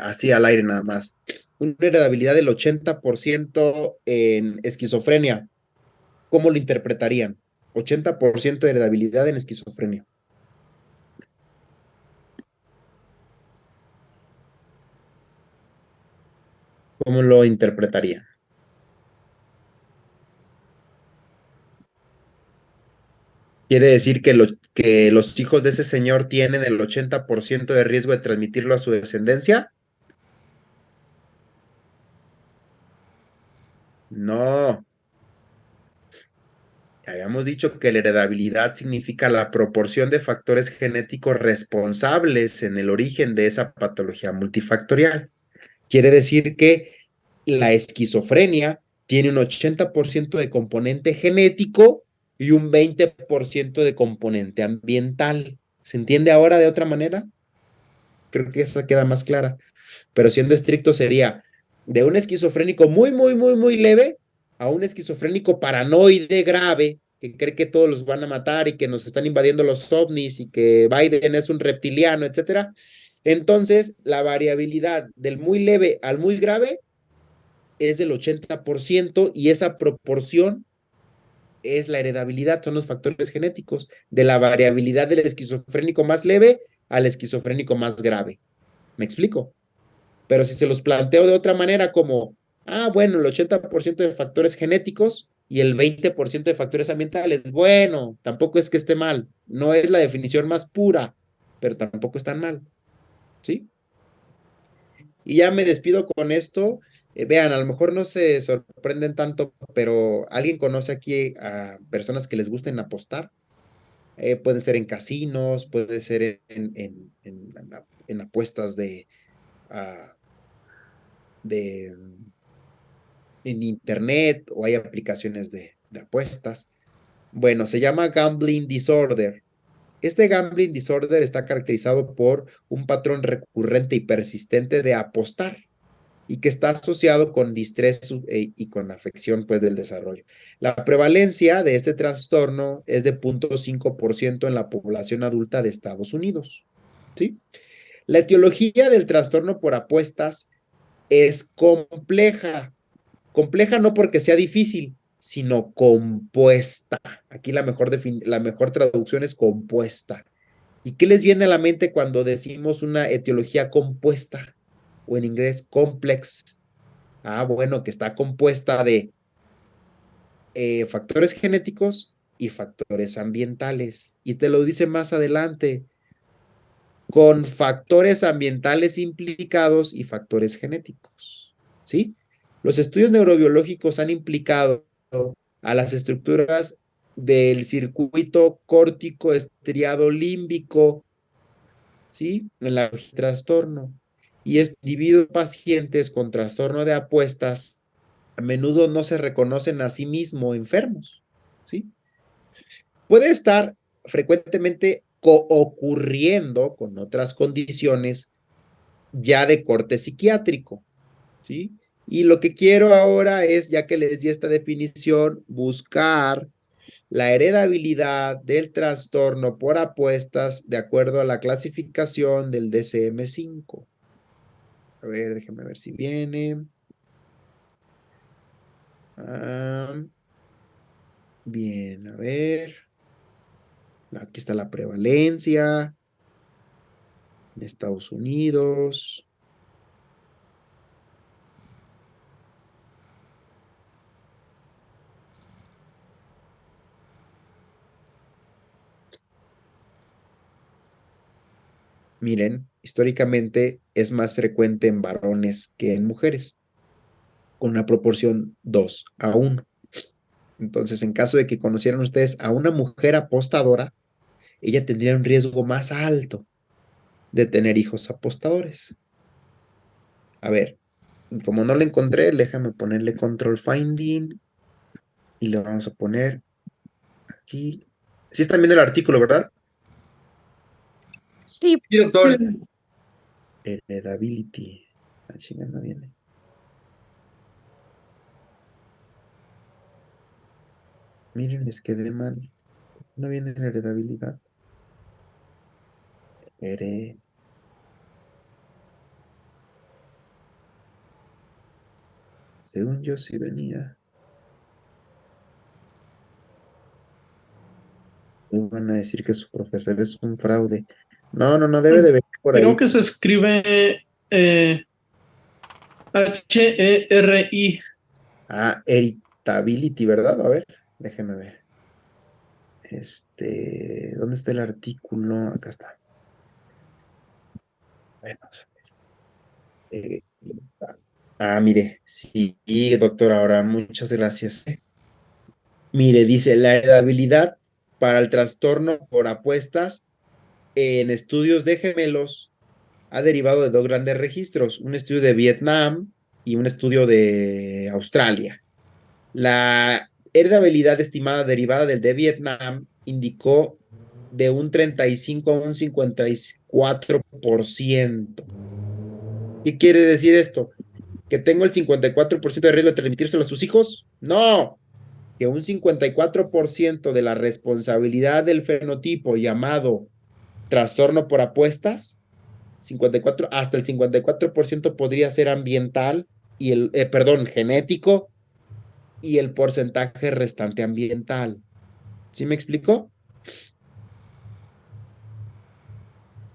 así al aire nada más, una heredabilidad del 80% en esquizofrenia. ¿Cómo lo interpretarían? 80% de heredabilidad en esquizofrenia. ¿Cómo lo interpretarían? ¿Quiere decir que los hijos de ese señor tienen el 80% de riesgo de transmitirlo a su descendencia? No. Habíamos dicho que la heredabilidad significa la proporción de factores genéticos responsables en el origen de esa patología multifactorial. Quiere decir que la esquizofrenia tiene un 80% de componente genético y un 20% de componente ambiental. ¿Se entiende ahora de otra manera? Creo que esa queda más clara. Pero siendo estricto sería de un esquizofrénico muy, muy, muy, muy leve a un esquizofrénico paranoide grave que cree que todos los van a matar y que nos están invadiendo los ovnis y que Biden es un reptiliano, etcétera. Entonces, la variabilidad del muy leve al muy grave es del 80% y esa proporción es la heredabilidad, son los factores genéticos de la variabilidad del esquizofrénico más leve al esquizofrénico más grave. ¿Me explico? Pero si se los planteo de otra manera como, bueno, el 80% de factores genéticos y el 20% de factores ambientales, bueno, tampoco es que esté mal, no es la definición más pura, pero tampoco es tan mal, ¿sí? Y ya me despido con esto. Vean, a lo mejor no se sorprenden tanto, pero ¿alguien conoce aquí a personas que les gusten apostar? Puede ser en casinos, puede ser en apuestas uh, de en internet o hay aplicaciones de apuestas. Bueno, se llama gambling disorder. Este gambling disorder está caracterizado por un patrón recurrente y persistente de apostar y que está asociado con distrés y con afección pues, del desarrollo. La prevalencia de este trastorno es de 0.5% en la población adulta de Estados Unidos. ¿Sí? La etiología del trastorno por apuestas es compleja. Compleja no porque sea difícil, sino compuesta. Aquí la mejor traducción es compuesta. ¿Y qué les viene a la mente cuando decimos una etiología compuesta? O en inglés, complex. Bueno, que está compuesta de factores genéticos y factores ambientales. Y te lo dice más adelante, con factores ambientales implicados y factores genéticos. ¿Sí? Los estudios neurobiológicos han implicado a las estructuras del circuito córtico estriado límbico ¿sí? En la trastorno. Y estos individuos pacientes con trastorno de apuestas a menudo no se reconocen a sí mismos enfermos, ¿sí? Puede estar frecuentemente ocurriendo con otras condiciones ya de corte psiquiátrico, ¿sí? Y lo que quiero ahora es, ya que les di esta definición, buscar la heredabilidad del trastorno por apuestas de acuerdo a la clasificación del DSM-5. A ver, déjame ver si viene. Bien, a ver. Aquí está la prevalencia en Estados Unidos. Miren, históricamente es más frecuente en varones que en mujeres, con una proporción 2-1. Entonces, en caso de que conocieran ustedes a una mujer apostadora, ella tendría un riesgo más alto de tener hijos apostadores. A ver, como no lo encontré, déjame ponerle control finding y le vamos a poner aquí. Sí están viendo el artículo, ¿verdad? Sí. Sí, doctor. Heredability. La chinga no viene. Miren, les quedé mal. No viene la heredabilidad. Según yo sí venía. Me van a decir que su profesor es un fraude. No, no, no debe de venir por Creo ahí. que se escribe Heri. Ah, heritability, ¿verdad? A ver, déjeme ver. ¿Dónde está el artículo? Acá está. Bueno, eh, mire, sí, doctor, ahora muchas gracias. Mire, dice la heredabilidad para el trastorno por apuestas en estudios de gemelos ha derivado de dos grandes registros, un estudio de Vietnam y un estudio de Australia. La heredabilidad estimada derivada del de Vietnam indicó de un 35 a un 54%. ¿Qué quiere decir esto? ¿Que tengo el 54% de riesgo de transmitírselo a sus hijos? No, que un 54% de la responsabilidad del fenotipo llamado trastorno por apuestas 54, hasta el 54% podría ser ambiental y genético y el porcentaje restante ambiental. ¿Sí me explico?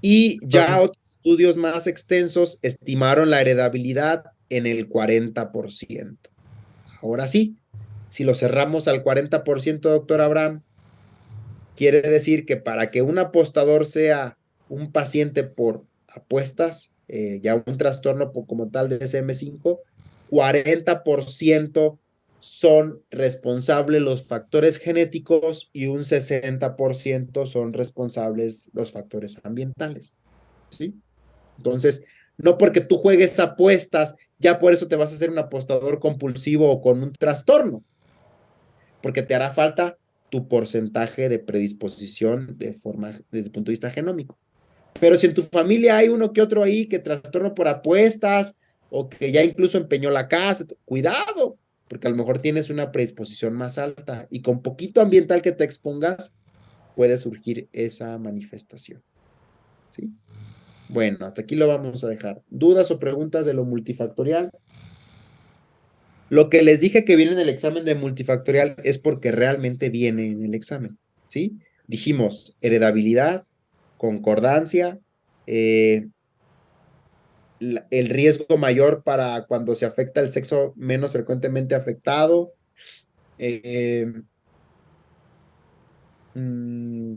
Y ya otros estudios más extensos estimaron la heredabilidad en el 40%. Ahora sí, si lo cerramos al 40%, doctor Abraham, quiere decir que para que un apostador sea un paciente por apuestas, ya un trastorno como tal de SM5, 40% son responsables los factores genéticos y un 60% son responsables los factores ambientales. ¿Sí? Entonces, no porque tú juegues apuestas, ya por eso te vas a hacer un apostador compulsivo o con un trastorno, porque te hará falta tu porcentaje de predisposición desde el punto de vista genómico. Pero si en tu familia hay uno que otro ahí que trastorno por apuestas o que ya incluso empeñó la casa, cuidado, porque a lo mejor tienes una predisposición más alta y con poquito ambiental que te expongas puede surgir esa manifestación. ¿Sí? Bueno, hasta aquí lo vamos a dejar. ¿Dudas o preguntas de lo multifactorial? Lo que les dije que viene en el examen de multifactorial es porque realmente viene en el examen, ¿sí? Dijimos heredabilidad, concordancia, el riesgo mayor para cuando se afecta el sexo menos frecuentemente afectado, eh, mm,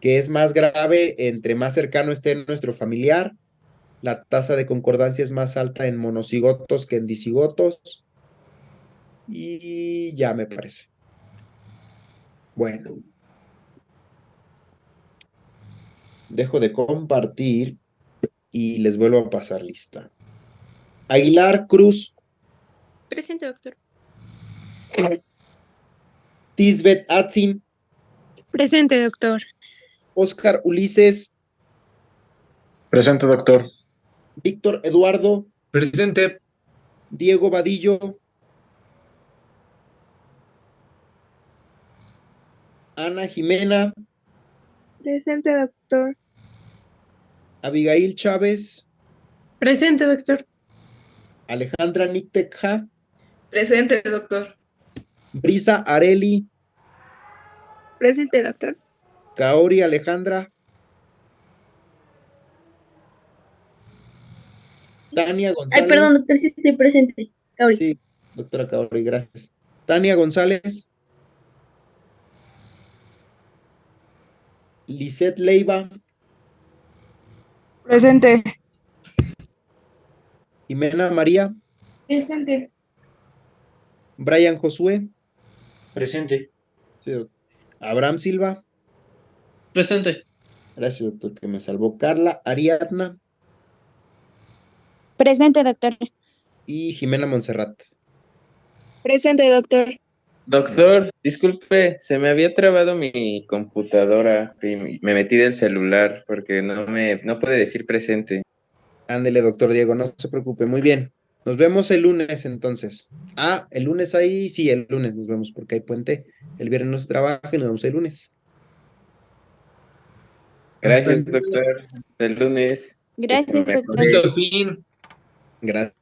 que es más grave entre más cercano esté nuestro familiar, la tasa de concordancia es más alta en monocigotos que en dicigotos, y ya me parece. Bueno. Dejo de compartir y les vuelvo a pasar lista. Aguilar Cruz, Presente, doctor. Tisbet Atzin, Presente, doctor. Oscar Ulises, Presente, doctor. Víctor Eduardo, Presente. Diego Vadillo, Ana Jimena, Presente, doctor. Abigail Chávez, Presente, doctor. Alejandra Nicteja, Presente, doctor. Brisa Areli, Presente, doctor. Kaori Alejandra, Tania Ay, González. perdón, doctor, sí estoy presente. Kaori. Sí, doctora Kaori, gracias. Tania González, Lisette Leiva, Presente. Jimena María, Presente. Brian Josué, Presente. sí, Abraham Silva, Presente. gracias doctor que me salvó, Carla Ariadna Presente, doctor. y Jimena Montserrat. Presente, doctor. Doctor, disculpe, se me había trabado mi computadora y me metí del celular porque no puede decir presente. Ándele, doctor Diego, no se preocupe, muy bien. Nos vemos el lunes entonces. Ah, el lunes ahí, sí, el lunes nos vemos porque hay puente. El viernes no se trabaja y nos vemos el lunes. Gracias, Hasta el lunes. doctor. El lunes. Gracias, Que se doctor. mejore. Bonito fin. Gracias.